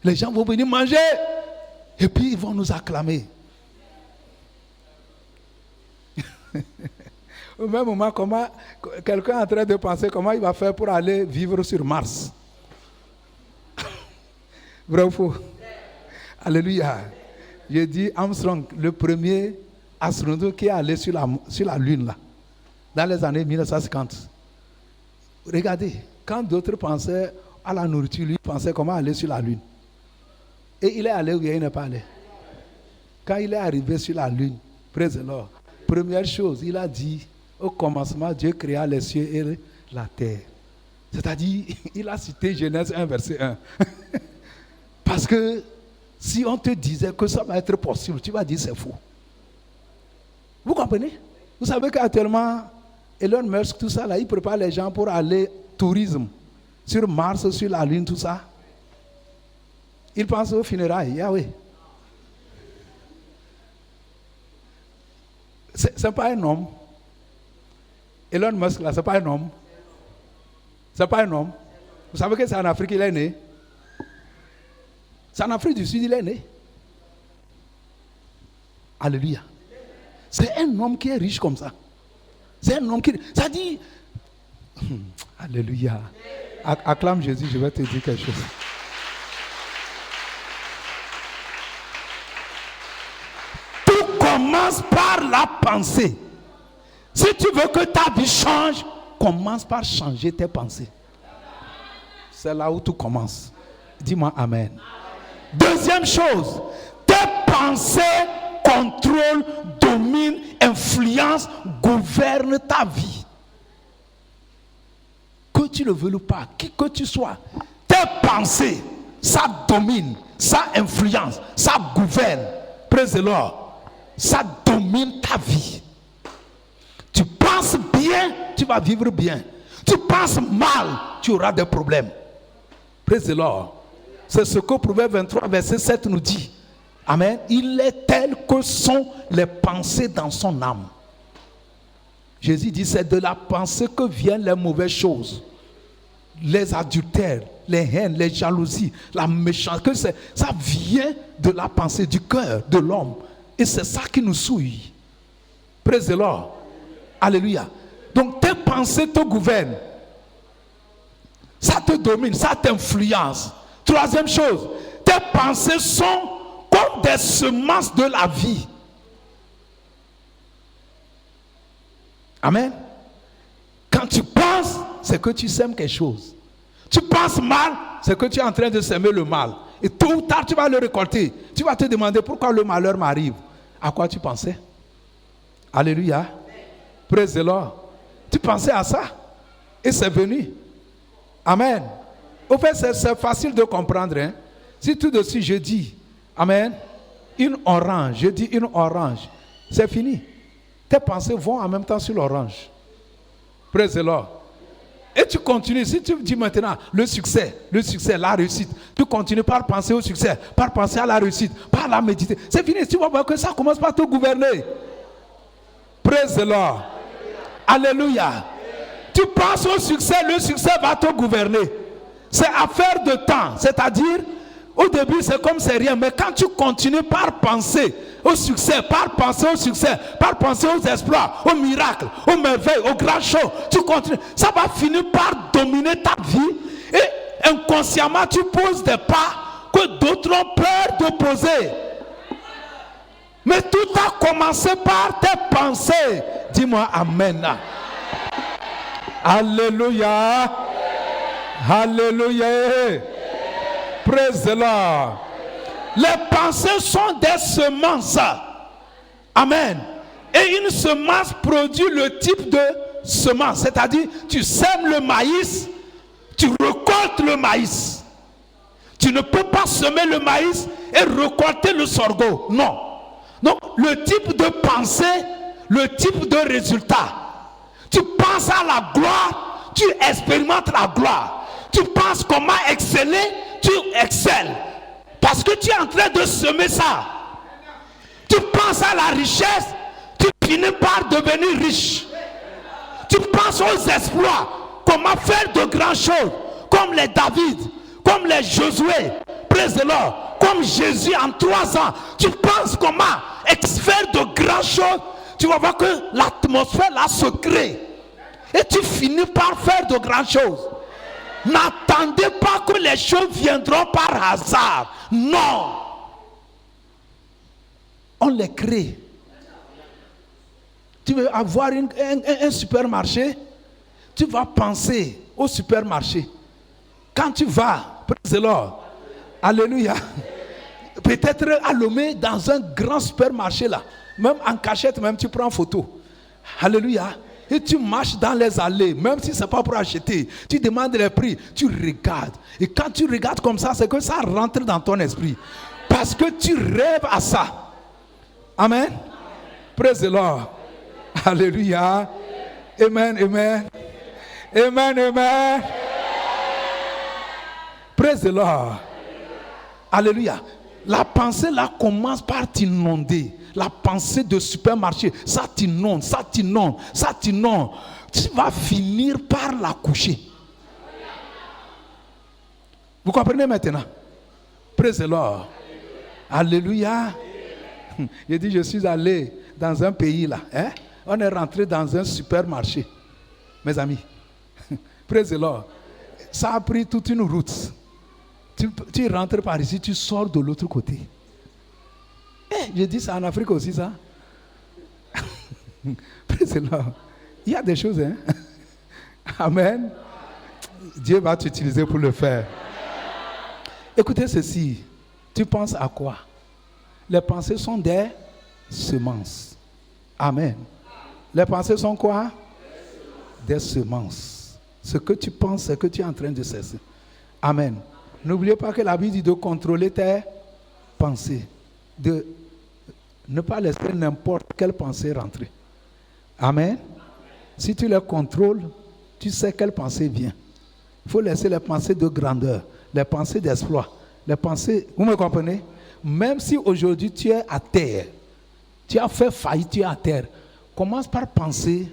A: Les gens vont venir manger et puis ils vont nous acclamer. Au même moment, comment quelqu'un est en train de penser comment il va faire pour aller vivre sur Mars. Vrai ou faux? Alléluia. J'ai dit Armstrong, le premier astronaute qui est allé sur la Lune là, dans les années 1950. Regardez, quand d'autres pensaient à la nourriture, lui pensait comment aller sur la Lune. Et il est allé ou il n'est pas allé? Quand il est arrivé sur la Lune, praise the Lord, première chose, il a dit, au commencement, Dieu créa les cieux et la terre. C'est-à-dire, il a cité Genèse 1, verset 1. Parce que si on te disait que ça va être possible, tu vas dire c'est faux. Vous comprenez? Vous savez qu'actuellement, Elon Musk, tout ça, là, il prépare les gens pour aller tourisme sur Mars, sur la Lune, tout ça. Il pense aux funérailles, Yahweh. C'est pas un homme. Elon Musk, là, c'est pas un homme. C'est pas un homme. Vous savez que c'est en Afrique qu'il est né? C'est en Afrique du Sud qu'il est né. Alléluia. C'est un homme qui est riche comme ça. C'est un homme qui... Ça dit... Alléluia. Acclame Jésus, je vais te dire quelque chose. Tout commence par la pensée. Si tu veux que ta vie change, commence par changer tes pensées. C'est là où tout commence. Dis-moi Amen. Deuxième chose, tes pensées contrôlent, dominent, influencent, gouvernent ta vie. Que tu le veuilles ou pas, qui que tu sois, tes pensées, ça domine, ça influence, ça gouverne. Praise the Lord. Ça domine ta vie. Tu penses bien, tu vas vivre bien. Tu penses mal, tu auras des problèmes. Praise the Lord. C'est ce que Proverbe 23, verset 7 nous dit. Amen. Il est tel que sont les pensées dans son âme. Jésus dit, c'est de la pensée que viennent les mauvaises choses. Les adultères, les haines, les jalousies, la méchanceté. Ça vient de la pensée, du cœur de l'homme. Et c'est ça qui nous souille. Praise the Lord. Alléluia. Donc tes pensées te gouvernent. Ça te domine, ça t'influence. Troisième chose, tes pensées sont comme des semences de la vie. Amen. Quand tu penses, c'est que tu sèmes quelque chose. Tu penses mal, c'est que tu es en train de s'aimer le mal. Et tôt ou tard, tu vas le récolter. Tu vas te demander pourquoi le malheur m'arrive. À quoi tu pensais? Alléluia. Praise the Lord. Tu pensais à ça et c'est venu. Amen. Au fait, c'est facile de comprendre. Hein? Si tout de suite je dis, amen, une orange, je dis une orange, c'est fini. Tes pensées vont en même temps sur l'orange. Praise the Lord. Et tu continues, si tu dis maintenant le succès, la réussite, tu continues par penser au succès, par penser à la réussite, par la méditer. C'est fini, tu vas voir que ça commence par te gouverner. Praise the Lord. Alléluia. Tu penses au succès, le succès va te gouverner. C'est affaire de temps, c'est-à-dire, au début c'est comme c'est rien, mais quand tu continues par penser au succès, par penser au succès, par penser aux exploits, aux miracles, aux merveilles, aux grands choses, tu continues, ça va finir par dominer ta vie et inconsciemment tu poses des pas que d'autres ont peur de poser. Mais tout a commencé par tes pensées. Dis-moi Amen. Alléluia. Alléluia. Praise the Lord. Les pensées sont des semences. Amen. Et une semence produit le type de semence. C'est-à-dire, tu sèmes le maïs, tu récoltes le maïs. Tu ne peux pas semer le maïs et récolter le sorgho. Non. Donc, le type de pensée, le type de résultat. Tu penses à la gloire, tu expérimentes la gloire. Tu penses comment exceller, tu excelles. Parce que tu es en train de semer ça. Tu penses à la richesse, tu finis par devenir riche. Tu penses aux exploits, comment faire de grandes choses, comme les David, comme les Josué, praise the Lord, comme Jésus en 3 ans. Tu penses comment faire de grandes choses, tu vas voir que l'atmosphère là se crée. Et tu finis par faire de grandes choses. N'attendez pas que les choses viendront par hasard. Non. On les crée. Tu veux avoir un supermarché, tu vas penser au supermarché. Quand tu vas, praise the Lord, alléluia, peut-être à Lomé dans un grand supermarché là, même en cachette, même tu prends photo. Alléluia. Et tu marches dans les allées, même si ce n'est pas pour acheter. Tu demandes les prix, tu regardes. Et quand tu regardes comme ça, c'est que ça rentre dans ton esprit. Parce que tu rêves à ça. Amen. Praise the Lord. Alléluia. Amen, amen. Amen, amen. Praise the Lord. Alléluia. La pensée là commence par t'inonder. La pensée de supermarché, ça t'inonde, ça t'inonde, ça t'inonde. Tu vas finir par la coucher. Vous comprenez maintenant? Praise the Lord. Alléluia. Je dis, je suis allé dans un pays là. Hein? On est rentré dans un supermarché. Mes amis, praise the Lord. Ça a pris toute une route. Tu rentres par ici, tu sors de l'autre côté. Je dis ça en Afrique aussi, ça. Praise the Lord. Il y a des choses, hein. Amen. Dieu va t'utiliser pour le faire. Écoutez ceci. Tu penses à quoi? Les pensées sont des semences. Amen. Les pensées sont quoi? Des semences. Ce que tu penses, c'est que tu es en train de cesser. Amen. N'oubliez pas que la Bible dit de contrôler tes pensées. De ne pas laisser n'importe quelle pensée rentrer. Amen. Si tu les contrôles, tu sais quelle pensée vient. Il faut laisser les pensées de grandeur, les pensées d'exploit, les pensées... Vous me comprenez? Même si aujourd'hui tu es à terre, tu as fait faillite, tu es à terre, commence par penser,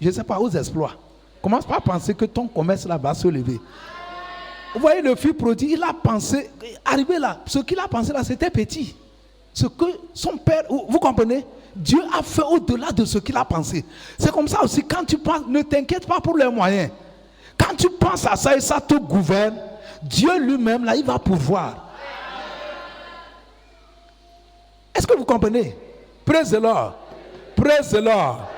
A: je ne sais pas, aux exploits. Commence par penser que ton commerce là va se lever. Vous voyez le fils prodigue, il a pensé, arrivé là, ce qu'il a pensé là, c'était petit. Ce que son père, vous comprenez? Dieu a fait au-delà de ce qu'il a pensé. C'est comme ça aussi, quand tu penses, ne t'inquiète pas pour les moyens. Quand tu penses à ça et ça te gouverne, Dieu lui-même, là, il va pouvoir. Est-ce que vous comprenez? Praise the Lord. Praise the Lord.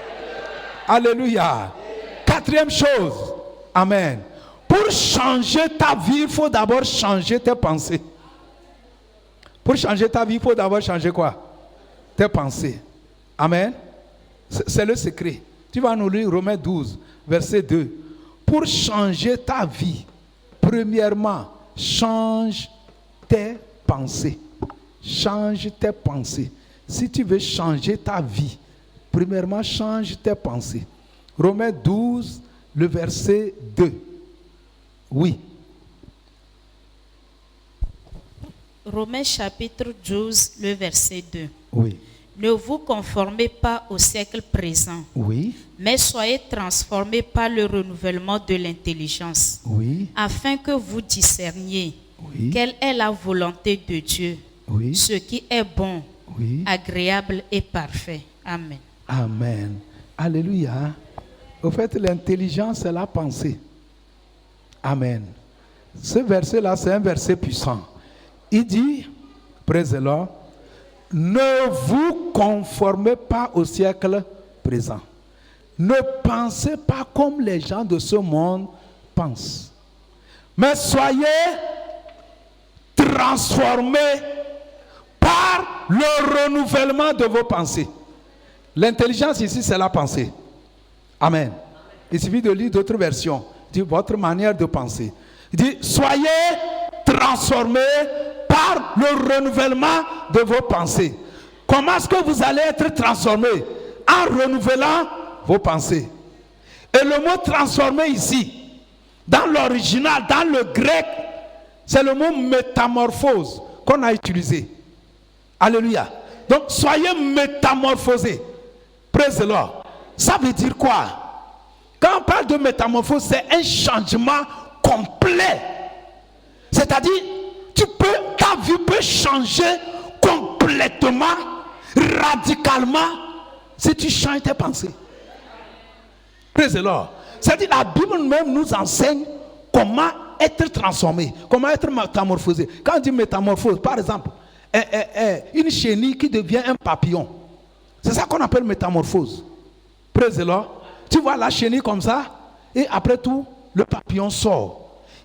A: Alléluia. Quatrième chose. Amen. Pour changer ta vie, il faut d'abord changer tes pensées. Pour changer ta vie, il faut d'abord changer quoi? Tes pensées. Amen. C'est le secret. Tu vas nous lire Romains 12, verset 2. Pour changer ta vie, premièrement, change tes pensées. Change tes pensées. Si tu veux changer ta vie, premièrement, change tes pensées. Romains 12, le verset 2. Oui.
B: Romains chapitre 12, le verset 2.
A: Oui.
B: Ne vous conformez pas au siècle présent,
A: Oui.
B: mais soyez transformés par le renouvellement de l'intelligence,
A: Oui.
B: afin que vous discerniez
A: Oui.
B: quelle est la volonté de Dieu,
A: Oui.
B: ce qui est bon,
A: Oui.
B: agréable et parfait. Amen.
A: Amen. Alléluia. Au fait, l'intelligence, c'est la pensée. Amen. Ce verset-là, c'est un verset puissant. Il dit, praise the Lord, ne vous conformez pas au siècle présent. Ne pensez pas comme les gens de ce monde pensent. Mais soyez transformés par le renouvellement de vos pensées. L'intelligence ici, c'est la pensée. Amen. Il suffit de lire d'autres versions. Il dit votre manière de penser. Il dit soyez transformés par le renouvellement de vos pensées. Comment est-ce que vous allez être transformés? En renouvelant vos pensées. Et le mot transformé ici, dans l'original, dans le grec, c'est le mot métamorphose qu'on a utilisé. Alléluia. Donc soyez métamorphosés. Praise the Lord. Ça veut dire quoi? Quand on parle de métamorphose, c'est un changement complet. C'est-à-dire, ta vie peut changer complètement, radicalement, si tu changes tes pensées. Praise the Lord. C'est-à-dire, la Bible même nous enseigne comment être transformé, comment être métamorphosé. Quand on dit métamorphose, par exemple, une chenille qui devient un papillon. C'est ça qu'on appelle métamorphose. Praise the Lord. Tu vois la chenille comme ça, et après tout, le papillon sort.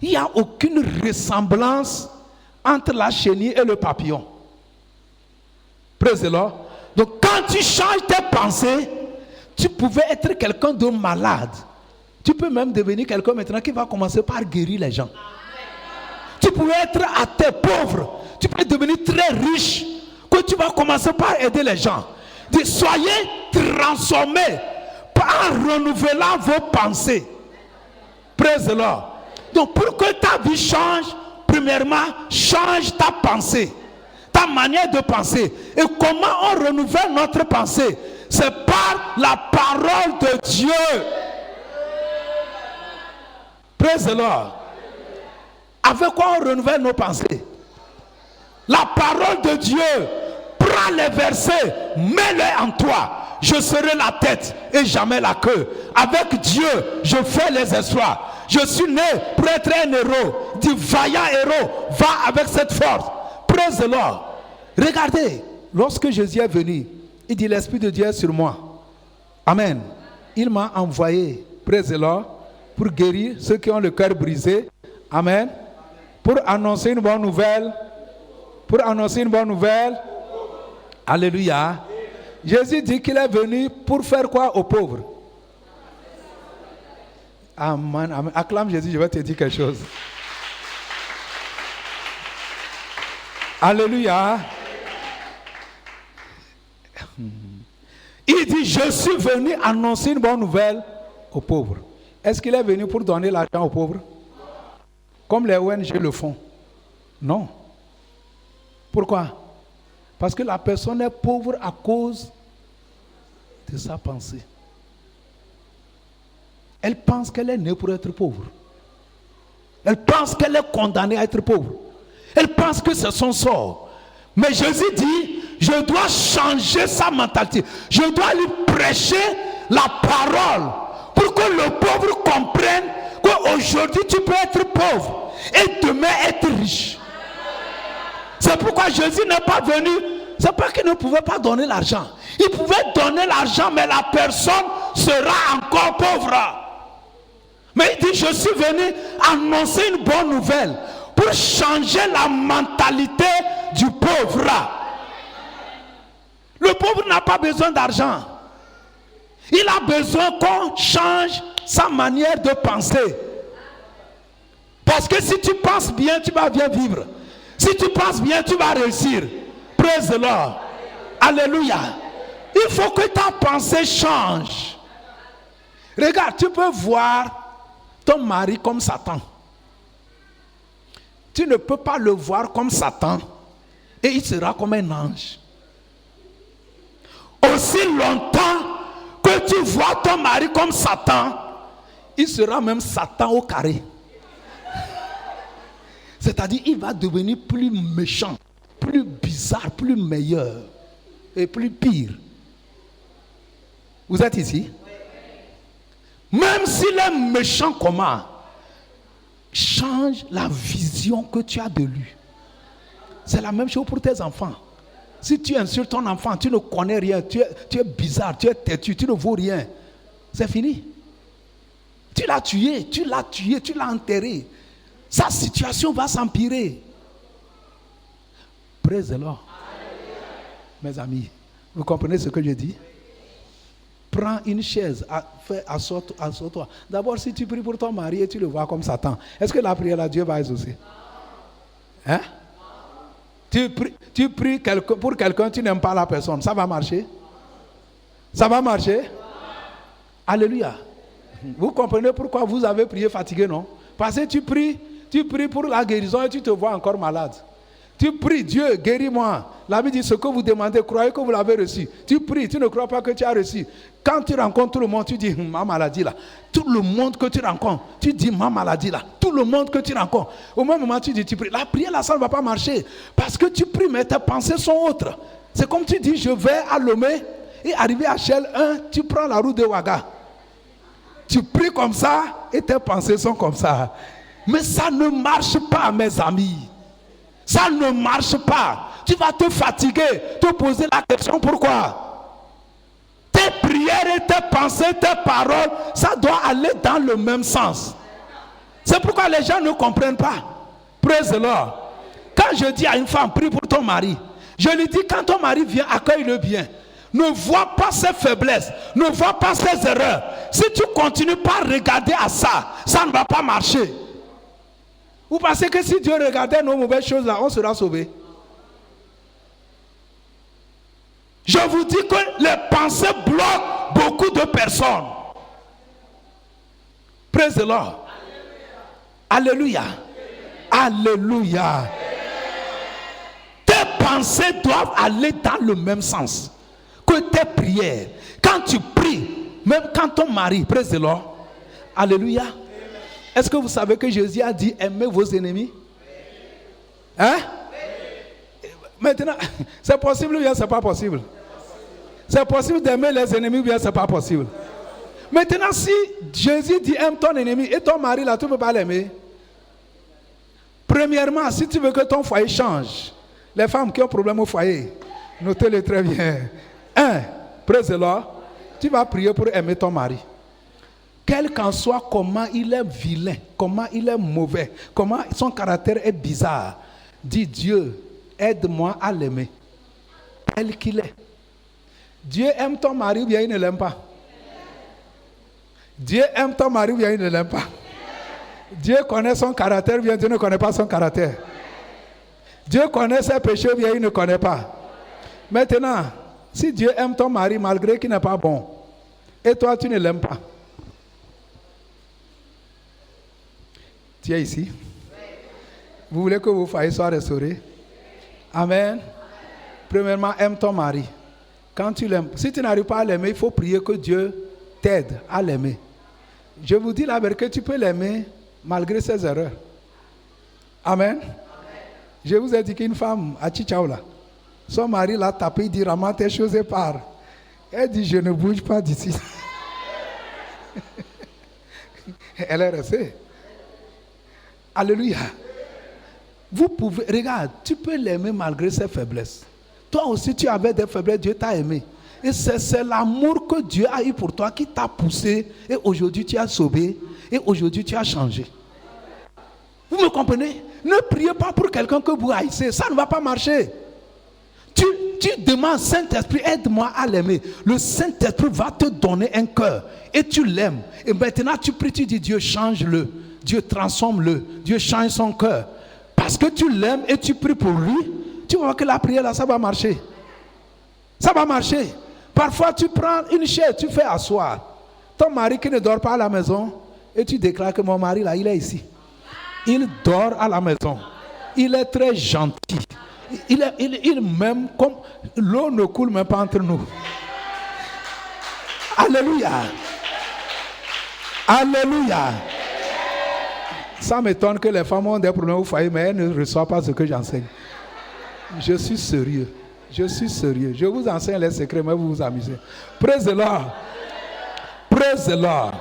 A: Il n'y a aucune ressemblance entre la chenille et le papillon. Praise the Lord. Donc quand tu changes tes pensées, tu pouvais être quelqu'un de malade. Tu peux même devenir quelqu'un maintenant qui va commencer par guérir les gens. Tu pouvais être athée, pauvre. Tu peux devenir très riche, que tu vas commencer par aider les gens. Dis, soyez transformés en renouvelant vos pensées. Praise the Lord. Donc pour que ta vie change, premièrement, change ta pensée, ta manière de penser. Et comment on renouvelle notre pensée? C'est par la parole de Dieu. Praise the Lord. Avec quoi on renouvelle nos pensées? La parole de Dieu prend as les versets, mets-les en toi. Je serai la tête et jamais la queue. Avec Dieu, je fais les exploits. Je suis né pour être un héros. Du vaillant héros, va avec cette force. Praise the Lord. Regardez, lorsque Jésus est venu, il dit l'Esprit de Dieu est sur moi. Amen. Il m'a envoyé, praise the Lord, pour guérir ceux qui ont le cœur brisé. Amen. Pour annoncer une bonne nouvelle. Pour annoncer une bonne nouvelle. Alléluia. Jésus dit qu'il est venu pour faire quoi aux pauvres? Amen, amen. Acclame Jésus, je vais te dire quelque chose. Alléluia. Il dit, je suis venu annoncer une bonne nouvelle aux pauvres. Est-ce qu'il est venu pour donner l'argent aux pauvres? Comme les ONG le font? Non. Pourquoi? Parce que la personne est pauvre à cause de sa pensée. Elle pense qu'elle est née pour être pauvre. Elle pense qu'elle est condamnée à être pauvre. Elle pense que c'est son sort. Mais Jésus dit, je dois changer sa mentalité. Je dois lui prêcher la parole pour que le pauvre comprenne qu'aujourd'hui tu peux être pauvre et demain être riche. C'est pourquoi Jésus n'est pas venu. C'est pas qu'il ne pouvait pas donner l'argent. Il pouvait donner l'argent, mais la personne sera encore pauvre. Mais il dit, je suis venu annoncer une bonne nouvelle pour changer la mentalité du pauvre. Le pauvre n'a pas besoin d'argent. Il a besoin qu'on change sa manière de penser. Parce que si tu penses bien, tu vas bien vivre. Si tu penses bien, tu vas réussir. Praise the Lord. Alléluia. Il faut que ta pensée change. Regarde, tu peux voir ton mari comme Satan. Tu ne peux pas le voir comme Satan et il sera comme un ange. Aussi longtemps que tu vois ton mari comme Satan, il sera même Satan au carré. C'est-à-dire, il va devenir plus méchant, plus bizarre, plus meilleur et plus pire. Vous êtes ici? Même s'il est méchant comment? Change la vision que tu as de lui. C'est la même chose pour tes enfants. Si tu insultes ton enfant, tu ne connais rien, tu es bizarre, tu es têtu, tu ne vaux rien. C'est fini. Tu l'as tué, tu l'as enterré. Sa situation va s'empirer. Praise the Lord. Mes amis, vous comprenez ce que je dis? Prends une chaise, assois-toi. D'abord, si tu pries pour ton mari et tu le vois comme Satan, est-ce que la prière à Dieu va exaucer? Hein? Tu pries pour quelqu'un, tu n'aimes pas la personne, ça va marcher? Ça va marcher? Alléluia. Vous comprenez pourquoi vous avez prié fatigué, non? Parce que tu pries pour la guérison et tu te vois encore malade. Tu pries, Dieu, guéris-moi. La Bible dit, ce que vous demandez, croyez que vous l'avez reçu. Tu pries, tu ne crois pas que tu as reçu. Quand tu rencontres tout le monde, tu dis, ma maladie là. Tout le monde que tu rencontres, tu dis, ma maladie là. Tout le monde que tu rencontres. Au même moment, tu dis, tu pries. La prière là, ça ne va pas marcher. Parce que tu pries, mais tes pensées sont autres. C'est comme tu dis, je vais à Lomé et arriver à Shell 1, tu prends la route de Ouaga. Tu pries comme ça et tes pensées sont comme ça. Mais ça ne marche pas, mes amis. Ça ne marche pas. Tu vas te fatiguer, te poser la question pourquoi. Tes prières et tes pensées, tes paroles, ça doit aller dans le même sens. C'est pourquoi les gens ne comprennent pas. Praise the Lord. Quand je dis à une femme, prie pour ton mari, je lui dis, quand ton mari vient, accueille-le bien. Ne vois pas ses faiblesses, ne vois pas ses erreurs. Si tu continues pas à regarder à ça, ça ne va pas marcher. Vous pensez que si Dieu regardait nos mauvaises choses là, on sera sauvé? Je vous dis que les pensées bloquent beaucoup de personnes. Praise the Lord. Alléluia. Alléluia. Tes pensées doivent aller dans le même sens que tes prières. Quand tu pries, même quand ton mari, praise the Lord. Alléluia. Est-ce que vous savez que Jésus a dit aimez vos ennemis? Hein? Maintenant, c'est possible ou bien c'est pas possible? C'est possible d'aimer les ennemis ou bien c'est pas possible? Maintenant, si Jésus dit aime ton ennemi et ton mari là, tu ne peux pas l'aimer. Premièrement, si tu veux que ton foyer change, les femmes qui ont problème au foyer, notez-le très bien. 1, praise the Lord, tu vas prier pour aimer ton mari. Quel qu'en soit comment il est vilain, comment il est mauvais, comment son caractère est bizarre, dis Dieu, aide-moi à l'aimer, tel qu'il est. Dieu aime ton mari ou bien il ne l'aime pas? Dieu aime ton mari ou bien il ne l'aime pas? Dieu connaît son caractère ou bien Dieu ne connaît pas son caractère? Dieu connaît ses péchés ou bien il ne connaît pas? Maintenant, si Dieu aime ton mari malgré qu'il n'est pas bon, et toi tu ne l'aimes pas, tu es ici? Vous voulez que vos foyers soient restaurés? Amen. Premièrement, aime ton mari. Quand tu l'aimes, si tu n'arrives pas à l'aimer, il faut prier que Dieu t'aide à l'aimer. Je vous dis la vérité, tu peux l'aimer malgré ses erreurs. Amen. Je vous ai dit qu'une femme à Chichaoula, son mari l'a tapé, il dit ramasse tes choses et pars. Elle dit je ne bouge pas d'ici. Elle est restée. Alléluia. Vous pouvez, regarde, tu peux l'aimer malgré ses faiblesses. Toi aussi, tu avais des faiblesses, Dieu t'a aimé. Et c'est l'amour que Dieu a eu pour toi qui t'a poussé. Et aujourd'hui, tu as sauvé. Et aujourd'hui, tu as changé. Vous me comprenez? Ne priez pas pour quelqu'un que vous haïssez. Ça ne va pas marcher. Tu demandes, Saint-Esprit, aide-moi à l'aimer. Le Saint-Esprit va te donner un cœur. Et tu l'aimes. Et maintenant, tu pries, tu dis, Dieu, change-le. Dieu, transforme-le. Dieu, change son cœur. Parce que tu l'aimes et tu pries pour lui, tu vois que la prière là, ça va marcher. Ça va marcher. Parfois, tu prends une chaise, tu fais asseoir. Ton mari qui ne dort pas à la maison, et tu déclares que mon mari là, il est ici. Il dort à la maison. Il est très gentil. Il m'aime comme l'eau ne coule même pas entre nous. Alléluia. Alléluia. Ça m'étonne que les femmes ont des problèmes au foyer, mais elles ne reçoivent pas ce que j'enseigne. Je suis sérieux. Je suis sérieux. Je vous enseigne les secrets, mais vous vous amusez. Praise the Lord. Praise the Lord.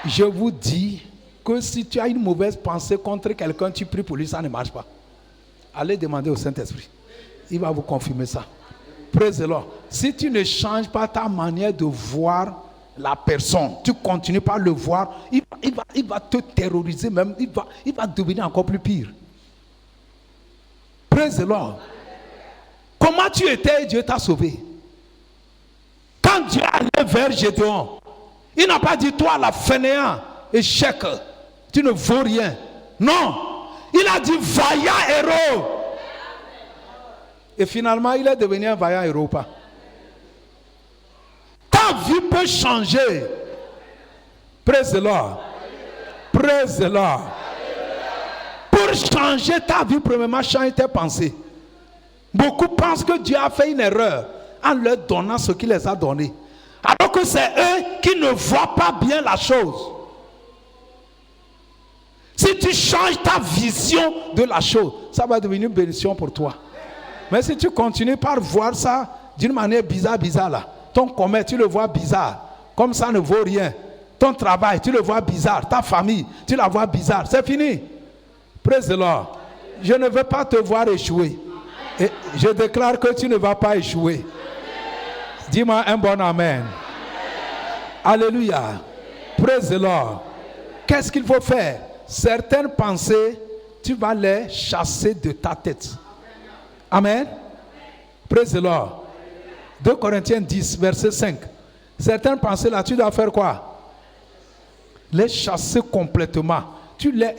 A: Je vous dis que si tu as une mauvaise pensée contre quelqu'un, tu pries pour lui, ça ne marche pas. Allez demander au Saint-Esprit. Il va vous confirmer ça. Praise the Lord. Si tu ne changes pas ta manière de voir la personne, tu continues par le voir, il va te terroriser même, il va devenir encore plus pire. Praise the Lord. Comment tu étais et Dieu t'a sauvé? Quand Dieu allait vers Gédéon, il n'a pas dit toi la fainéant, échec, tu ne vaux rien. Non, il a dit vaillant héros. Et finalement, il est devenu un vaillant héros ou pas? Ta vie peut changer. Praise the Lord. Praise the Lord. Pour changer ta vie, premièrement, change tes pensées. Beaucoup pensent que Dieu a fait une erreur en leur donnant ce qu'il les a donné. Alors que c'est eux qui ne voient pas bien la chose. Si tu changes ta vision de la chose, ça va devenir une bénédiction pour toi. Mais si tu continues par voir ça d'une manière bizarre là, ton commerce, tu le vois bizarre, comme ça ne vaut rien. Ton travail, tu le vois bizarre. Ta famille, tu la vois bizarre. C'est fini. Praise the Lord. Je ne veux pas te voir échouer. Et je déclare que tu ne vas pas échouer. Dis-moi un bon amen. Alléluia. Praise the Lord. Qu'est-ce qu'il faut faire? Certaines pensées, tu vas les chasser de ta tête. Amen. Praise the Lord. 2 Corinthiens 10, verset 5. Certaines pensées là, tu dois faire quoi? Les chasser complètement. Tu les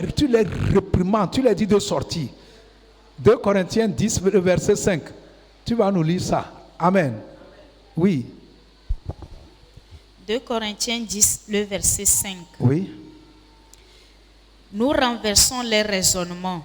A: réprimandes, tu les dis de sortir. 2 Corinthiens 10, verset 5. Tu vas nous lire ça. Amen. Oui.
B: 2 Corinthiens 10, le verset 5.
A: Oui.
B: Nous renversons les raisonnements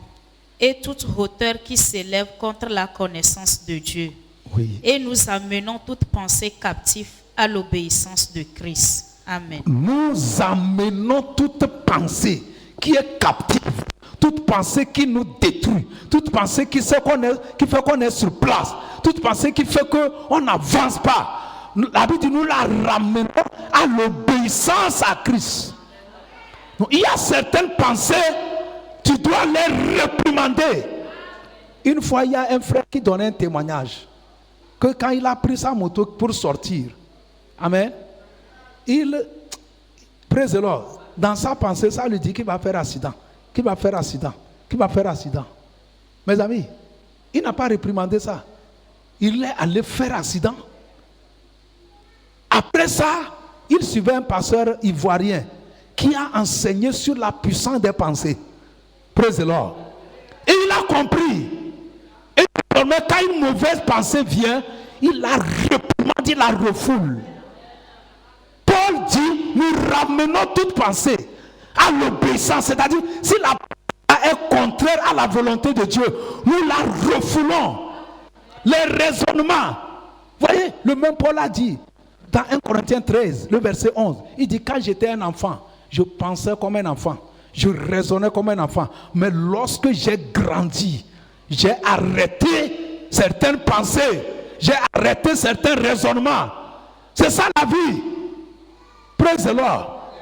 B: et toute hauteur qui s'élève contre la connaissance de Dieu.
A: Oui.
B: Et nous amenons toute pensée captive à l'obéissance de Christ. Amen.
A: Nous amenons toute pensée qui est captive. toute pensée qui nous détruit, toute pensée qui fait qu'on est sur place, toute pensée qui fait qu'on n'avance pas. La Bible dit nous la ramenons à l'obéissance à Christ. Donc, il y a certaines pensées, tu dois les réprimander. Une fois, il y a un frère qui donnait un témoignage que quand il a pris sa moto pour sortir, amen, praise the Lord, dans sa pensée, ça lui dit qu'il va faire accident, qu'il va faire accident, qu'il va faire accident. Mes amis, il n'a pas réprimandé ça. Il est allé faire accident. Après ça, il suivait un pasteur ivoirien qui a enseigné sur la puissance des pensées. Praise the Lord. Et il a compris. Et désormais, quand une mauvaise pensée vient, il la réprimande, il la refoule. Paul dit, nous ramenons toute pensée à l'obéissance. C'est-à-dire, si la pensée est contraire à la volonté de Dieu, nous la refoulons. Les raisonnements. Voyez, le même Paul a dit, dans 1 Corinthiens 13, le verset 11, il dit, quand j'étais un enfant, je pensais comme un enfant, je raisonnais comme un enfant. Mais lorsque j'ai grandi, j'ai arrêté certaines pensées, j'ai arrêté certains raisonnements. C'est ça la vie. Praise the Lord.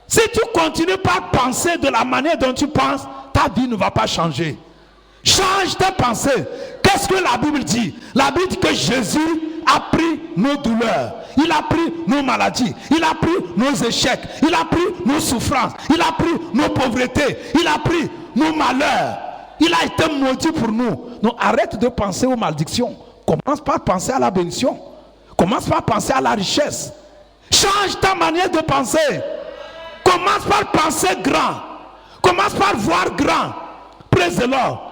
A: Si tu continues par penser de la manière dont tu penses, ta vie ne va pas changer. Change tes pensées. Qu'est-ce que la Bible dit? La Bible dit que Jésus a pris nos douleurs, il a pris nos maladies, il a pris nos échecs, il a pris nos souffrances, il a pris nos pauvretés, il a pris nos malheurs. Il a été maudit pour nous. Donc arrête de penser aux malédictions. Commence par penser à la bénédiction. Commence par penser à la richesse. Change ta manière de penser. Commence par penser grand. Commence par voir grand. Praise the Lord.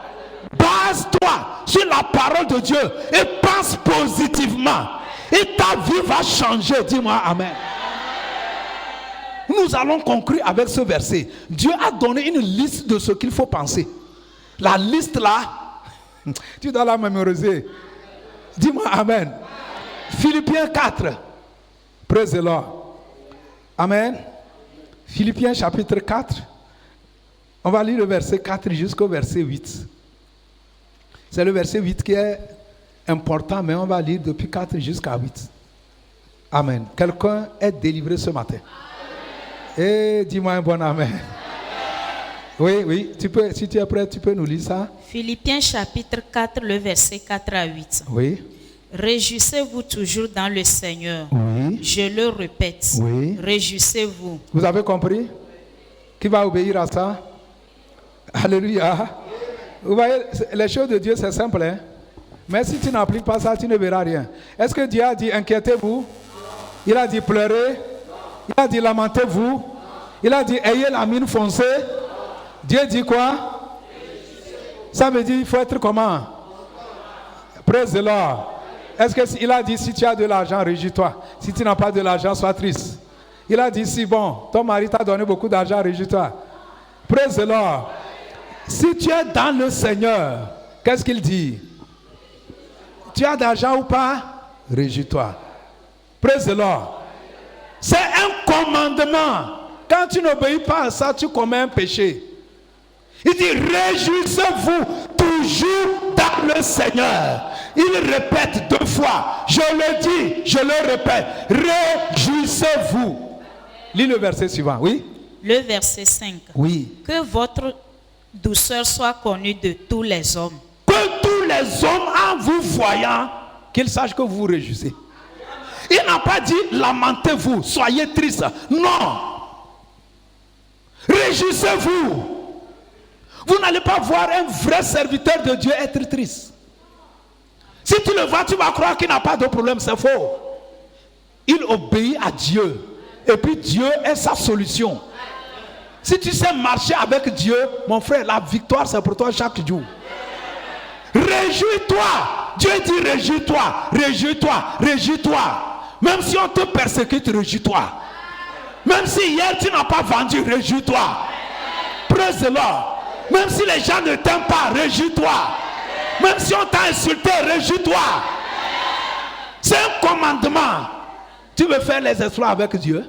A: Base-toi sur la parole de Dieu et pense positivement. Et ta vie va changer. Dis-moi amen. Nous allons conclure avec ce verset. Dieu a donné une liste de ce qu'il faut penser. La liste là, tu dois la mémoriser. Dis-moi amen. Philippiens 4. Praise the Lord. Amen. Philippiens chapitre 4. On va lire le verset 4 jusqu'au verset 8. C'est le verset 8 qui est important, mais on va lire depuis 4 jusqu'à 8. Amen. Quelqu'un est délivré ce matin. Et dis-moi un bon amen. Oui, tu peux, si tu es prêt, tu peux nous lire ça.
B: Philippiens chapitre 4, le verset 4 à 8.
A: Oui.
B: Réjouissez-vous toujours dans le Seigneur.
A: Oui.
B: Je le répète.
A: Oui.
B: Réjouissez-vous.
A: Vous avez compris? Qui va obéir à ça? Alléluia. Vous voyez, les choses de Dieu, c'est simple. Hein? Mais si tu n'appliques pas ça, tu ne verras rien. Est-ce que Dieu a dit inquiétez-vous? Il a dit pleurez? Il a dit lamentez-vous? Il a dit ayez la mine foncée? Dieu dit quoi? Ça veut dire il faut être comment? Praise the Lord. Est-ce qu'il a dit si tu as de l'argent, réjouis-toi. Si tu n'as pas de l'argent, sois triste. Il a dit si bon, ton mari t'a donné beaucoup d'argent, réjouis-toi. Praise the Lord. Si tu es dans le Seigneur, qu'est-ce qu'il dit? Tu as d'argent ou pas? Réjouis-toi. Praise the Lord. C'est un commandement. Quand tu n'obéis pas à ça, tu commets un péché. Il dit réjouissez-vous toujours dans le Seigneur. Il répète 2 fois. Je le dis, je le répète. Réjouissez-vous. Lis le verset suivant, oui?
B: Le verset 5.
A: Oui.
B: Que votre douceur soit connue de tous les hommes.
A: Que tous les hommes, en vous voyant, qu'ils sachent que vous vous réjouissez. Il n'a pas dit lamentez-vous, soyez tristes. Non. Réjouissez-vous. Vous n'allez pas voir un vrai serviteur de Dieu être triste. Si tu le vois, tu vas croire qu'il n'a pas de problème. C'est faux. Il obéit à Dieu. Et puis Dieu est sa solution. Si tu sais marcher avec Dieu, mon frère, la victoire c'est pour toi chaque jour. Réjouis-toi. Dieu dit réjouis-toi, réjouis-toi, réjouis-toi. Même si on te persécute, réjouis-toi. Même si hier tu n'as pas vendu, réjouis-toi. Praise the Lord. Même si les gens ne t'aiment pas, réjouis-toi. Même si on t'a insulté, réjouis-toi. C'est un commandement. Tu veux faire les exploits avec Dieu?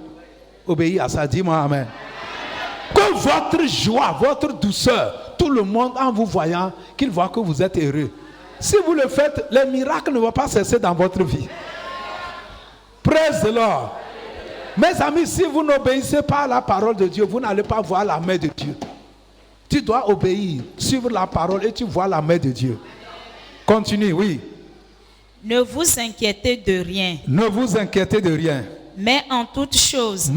A: Obéis à ça, dis-moi amen. Que votre joie, votre douceur, tout le monde, en vous voyant, qu'il voit que vous êtes heureux. Si vous le faites, les miracles ne vont pas cesser dans votre vie. Praise the Lord. Mes amis, si vous n'obéissez pas à la parole de Dieu, vous n'allez pas voir la main de Dieu. Tu dois obéir, suivre la parole et tu vois la main de Dieu. Continue, oui.
B: Ne vous inquiétez de rien.
A: Ne vous inquiétez de rien.
B: Mais en toutes choses,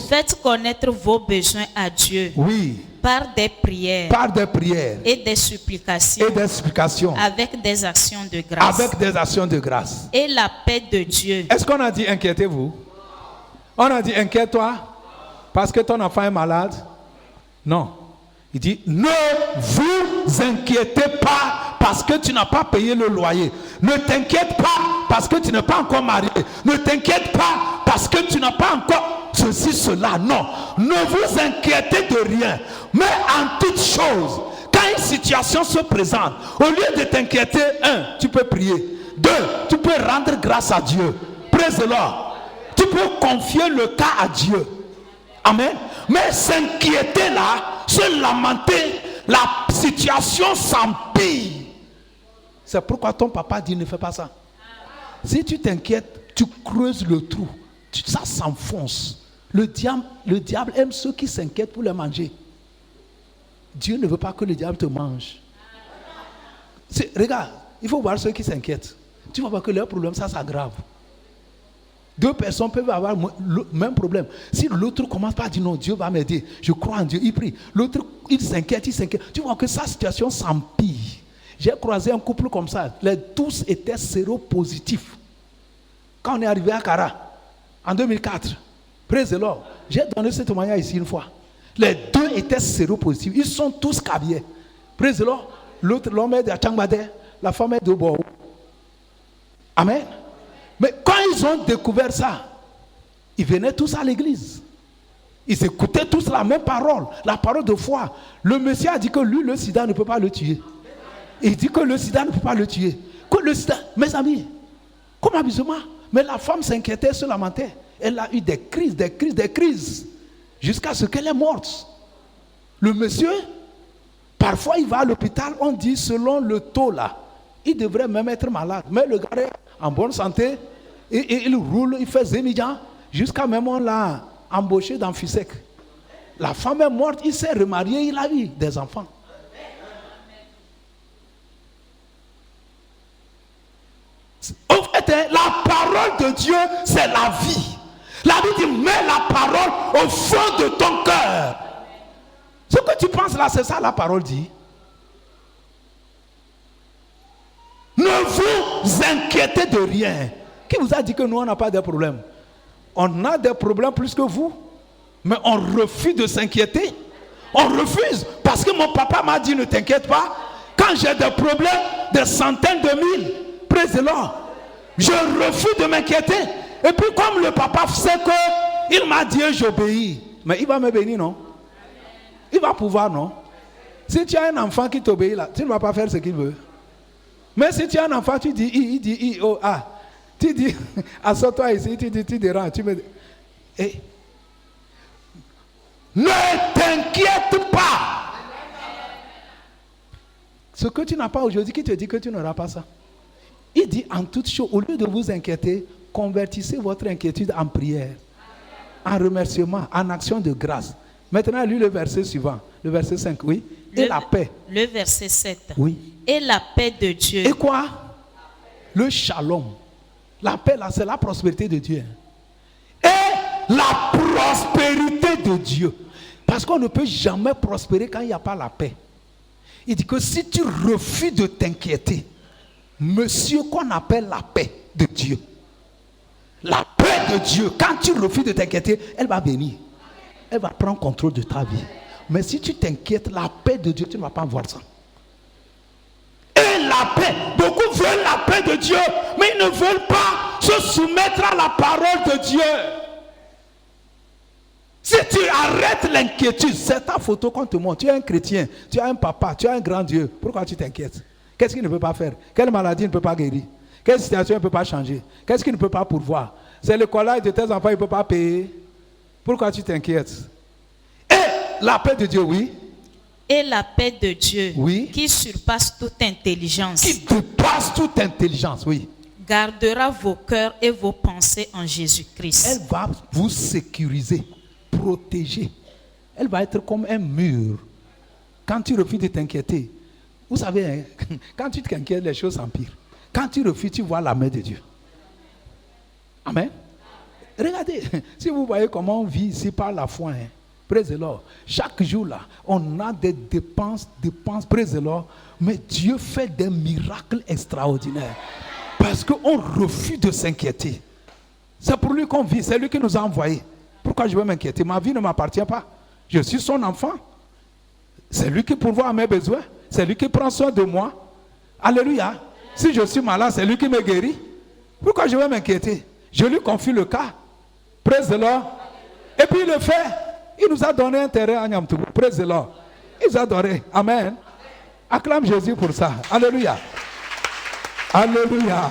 A: faites
B: connaître vos besoins à Dieu.
A: Oui.
B: Par des prières. Et des supplications. Avec des actions de grâce. Et la paix de Dieu.
A: Est-ce qu'on a dit inquiétez-vous? On a dit inquiète-toi parce que ton enfant est malade? Non. Il dit ne vous inquiétez pas parce que tu n'as pas payé le loyer. Ne t'inquiète pas parce que tu n'es pas encore marié. Ne t'inquiète pas parce que tu n'as pas encore ceci, cela. Non. Ne vous inquiétez de rien. Mais en toute chose, quand une situation se présente, au lieu de t'inquiéter, 1, tu peux prier. 2, tu peux rendre grâce à Dieu. Praise the Lord. Tu peux confier le cas à Dieu. Amen. Mais s'inquiéter là, se lamenter, la situation s'empire. C'est pourquoi ton papa dit ne fais pas ça. Si tu t'inquiètes, tu creuses le trou. Ça s'enfonce. Le diable aime ceux qui s'inquiètent pour les manger. Dieu ne veut pas que le diable te mange. Regarde, il faut voir ceux qui s'inquiètent. Tu vas voir que leur problème, ça s'aggrave. 2 personnes peuvent avoir le même problème. Si l'autre commence par dire non, Dieu va m'aider, je crois en Dieu, il prie. L'autre, il s'inquiète. Tu vois que sa situation s'empire. J'ai croisé un couple comme ça. Les tous étaient séropositifs. Quand on est arrivé à Cara, en 2004, praise the Lord, j'ai donné ce témoignage ici une fois. Les 2 étaient séropositifs. Ils sont tous cabiers. Praise the Lord. L'autre, l'homme est de Tchangbade, la femme est de Bo. Amen. Mais quand ils ont découvert ça, ils venaient tous à l'église. Ils écoutaient tous la même parole, la parole de foi. Le monsieur a dit que lui, le sida ne peut pas le tuer. Il dit que le sida ne peut pas le tuer. Que le sida, mes amis, comme amusement. Mais la femme s'inquiétait, se lamentait. Elle a eu des crises, jusqu'à ce qu'elle est morte. Le monsieur, parfois il va à l'hôpital, on dit selon le taux là, il devrait même être malade. Mais le gars est en bonne santé, et il roule, il fait zémidjan, jusqu'à même on l'a embauché dans FISEC. La femme est morte, il s'est remarié, il a eu des enfants. En fait, la parole de Dieu, c'est la vie. La Bible dit, mets la parole au fond de ton cœur. Ce que tu penses là, c'est ça la parole dit. Ne vous inquiétez de rien. Qui vous a dit que nous, on n'a pas de problèmes? On a des problèmes plus que vous. Mais on refuse de s'inquiéter. On refuse. Parce que mon papa m'a dit, ne t'inquiète pas. Quand j'ai des problèmes, des centaines de mille, praise the Lord, je refuse de m'inquiéter. Et puis comme le papa sait qu'il m'a dit, j'obéis. Mais il va me bénir, non? Il va pouvoir, non? Si tu as un enfant qui t'obéit là, tu ne vas pas faire ce qu'il veut. Mais si tu as un enfant, tu dis il dit I, O, A. Tu dis, assois-toi ici, tu dis, tu déranges. Tu me dis, hey. Ne t'inquiète pas. Ce que tu n'as pas aujourd'hui, qui te dit que tu n'auras pas ça? Il dit en toute chose, au lieu de vous inquiéter, convertissez votre inquiétude en prière, en remerciement, en action de grâce. Maintenant, lis le verset suivant, le verset 5, oui. Et la paix.
B: Le verset 7.
A: Oui.
B: Et la paix de Dieu.
A: Et quoi? Le shalom. La paix, là, c'est la prospérité de Dieu. Et la prospérité de Dieu. Parce qu'on ne peut jamais prospérer quand il n'y a pas la paix. Il dit que si tu refuses de t'inquiéter, monsieur qu'on appelle la paix de Dieu, la paix de Dieu, quand tu refuses de t'inquiéter, elle va venir. Elle va prendre contrôle de ta vie. Mais si tu t'inquiètes, la paix de Dieu, tu ne vas pas voir ça. Et la paix, beaucoup veulent la paix de Dieu, mais ils ne veulent pas se soumettre à la parole de Dieu. Si tu arrêtes l'inquiétude, c'est ta photo qu'on te montre. Tu es un chrétien, tu as un papa, tu as un grand Dieu. Pourquoi tu t'inquiètes? Qu'est-ce qu'il ne peut pas faire? Quelle maladie ne peut pas guérir? Quelle situation ne peut pas changer? Qu'est-ce qu'il ne peut pas pourvoir? C'est le collage de tes enfants, il ne peut pas payer. Pourquoi tu t'inquiètes? Et la paix de Dieu, oui.
B: Et la paix de Dieu,
A: Oui.
B: qui surpasse toute intelligence,
A: qui dépasse toute intelligence, oui,
B: gardera vos cœurs et vos pensées en Jésus-Christ.
A: elle va vous sécuriser, protéger. Elle va être comme un mur. Quand tu refuses de t'inquiéter, vous savez, hein, quand tu t'inquiètes, les choses s'empirent. Quand tu refuses, tu vois la main de Dieu. Amen. Regardez, si vous voyez comment on vit ici par la foi, hein, praise the Lord. Chaque jour là, on a des dépenses, praise the Lord. Mais Dieu fait des miracles extraordinaires. Parce qu'on refuse de s'inquiéter. C'est pour lui qu'on vit, c'est lui qui nous a envoyés. Pourquoi je vais m'inquiéter? Ma vie ne m'appartient pas. Je suis son enfant. C'est lui qui pourvoit à mes besoins. C'est lui qui prend soin de moi. Alléluia. Si je suis malade, c'est lui qui me guérit. Pourquoi je vais m'inquiéter? Je lui confie le cas. Praise the Lord. Et puis il le fait. Il nous a donné un terrain à Niamtougou. Praise the Lord. Il nous a donné. Amen. Acclame Jésus pour ça. Alléluia. Alléluia.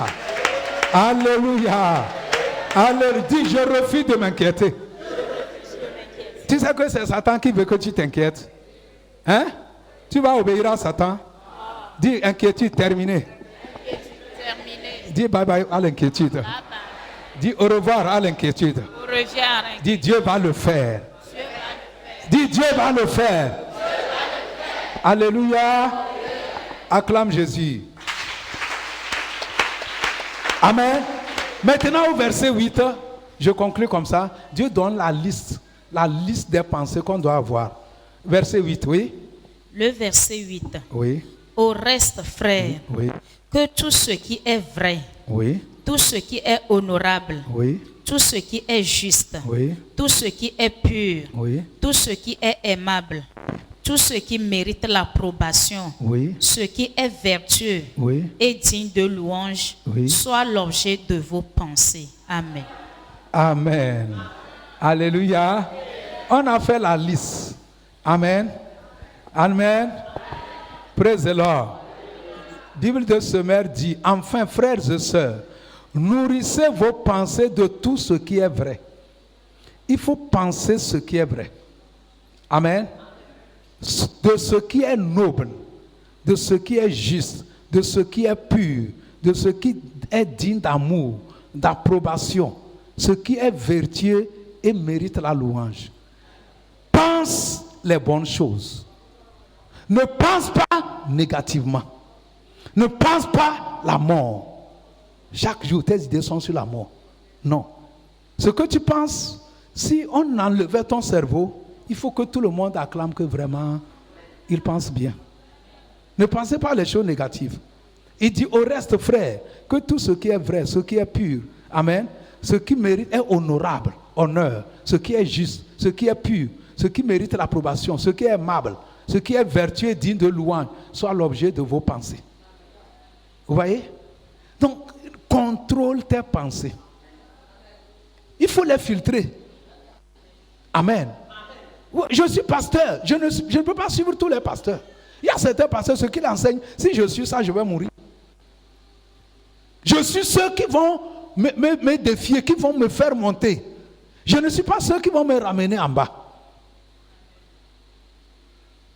A: Alléluia. Alléluia. Dis, je refuse de m'inquiéter. Tu sais que c'est Satan qui veut que tu t'inquiètes. Hein? Tu vas obéir à Satan. Dis, inquiétude terminée. Dis bye bye à l'inquiétude. Dis au revoir à l'inquiétude. Dis Dieu va le faire. Dis Dieu va le faire. Alléluia. Acclame Jésus. Amen. Maintenant au verset 8, je conclue comme ça. Dieu donne la liste des pensées qu'on doit avoir. Verset 8, oui.
B: Le verset 8.
A: Oui.
B: Au reste, frères,
A: Oui.
B: que tout ce qui est vrai,
A: Oui.
B: tout ce qui est honorable,
A: Oui.
B: tout ce qui est juste,
A: Oui.
B: tout ce qui est pur,
A: Oui.
B: tout ce qui est aimable, tout ce qui mérite l'approbation,
A: Oui.
B: ce qui est vertueux
A: Oui.
B: et digne de louange,
A: Oui.
B: soit l'objet de vos pensées. Amen.
A: Amen. Alléluia. On a fait la liste. Amen. Amen. Praise the Lord. Bible de Semeur dit, enfin frères et sœurs, nourrissez vos pensées de tout ce qui est vrai. Il faut penser ce qui est vrai. Amen. De ce qui est noble, de ce qui est juste, de ce qui est pur, de ce qui est digne d'amour, d'approbation, ce qui est vertueux et mérite la louange. Pense les bonnes choses. Ne pense pas négativement. Ne pense pas la mort. Chaque jour, tes idées sont sur la mort. Non. Ce que tu penses, si on enlevait ton cerveau, il faut que tout le monde acclame que vraiment, il pense bien. Ne pensez pas les choses négatives. Il dit au reste, frère, que tout ce qui est vrai, ce qui est pur, amen, ce qui mérite est honorable, honneur, ce qui est juste, ce qui est pur, ce qui mérite l'approbation, ce qui est aimable, ce qui est vertueux, digne de louange, soit l'objet de vos pensées. Vous voyez? Donc, contrôle tes pensées. Il faut les filtrer. Amen. Je suis pasteur. Je ne peux pas suivre tous les pasteurs. Il y a certains pasteurs, ceux qui l'enseignent, si je suis ça, je vais mourir. Je suis ceux qui vont me défier, qui vont me faire monter. Je ne suis pas ceux qui vont me ramener en bas.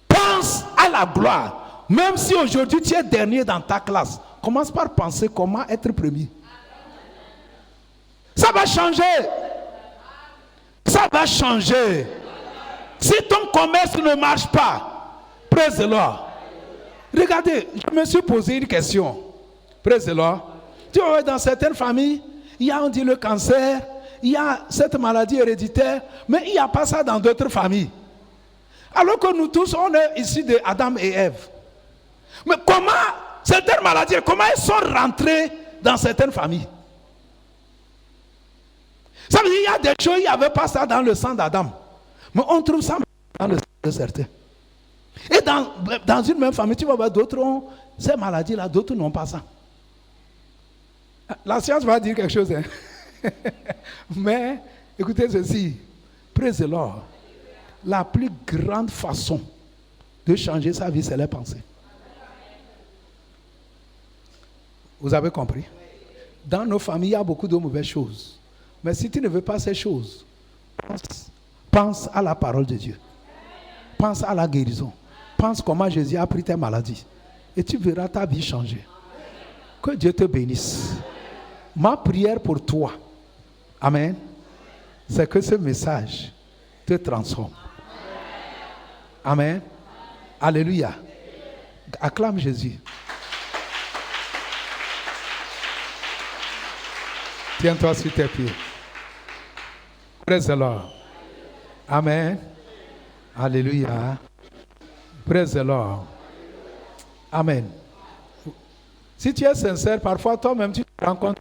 A: Pense à la gloire. Même si aujourd'hui tu es dernier dans ta classe, commence par penser comment être premier. Ça va changer. Ça va changer. Si ton commerce ne marche pas, praise the Lord. Regardez, je me suis posé une question. Praise the Lord. Tu vois, dans certaines familles, il y a, on dit, le cancer, il y a cette maladie héréditaire, mais il n'y a pas ça dans d'autres familles. Alors que nous tous, on est ici de Adam et Ève. Mais comment, certaines maladies, comment elles sont rentrées dans certaines familles? Ça veut dire qu'il y a des choses, il n'y avait pas ça dans le sang d'Adam. Mais on trouve ça dans le sang de certains. Et dans une même famille, tu vas voir d'autres ont ces maladies-là, d'autres n'ont pas ça. La science va dire quelque chose. Hein? Mais, écoutez ceci. Praise the Lord. La plus grande façon de changer sa vie, c'est les pensées. Vous avez compris? Dans nos familles, il y a beaucoup de mauvaises choses. Mais si tu ne veux pas ces choses, pense à la parole de Dieu. Pense à la guérison. penses comment Jésus a pris tes maladies. Et tu verras ta vie changer. Que Dieu te bénisse. Ma prière pour toi, amen, c'est que ce message te transforme. Amen. Alléluia. Acclame Jésus. Tiens-toi sur tes pieds. Praise the Lord. Amen. Alléluia. Praise the Lord. Amen. Si tu es sincère, parfois toi-même tu te rends compte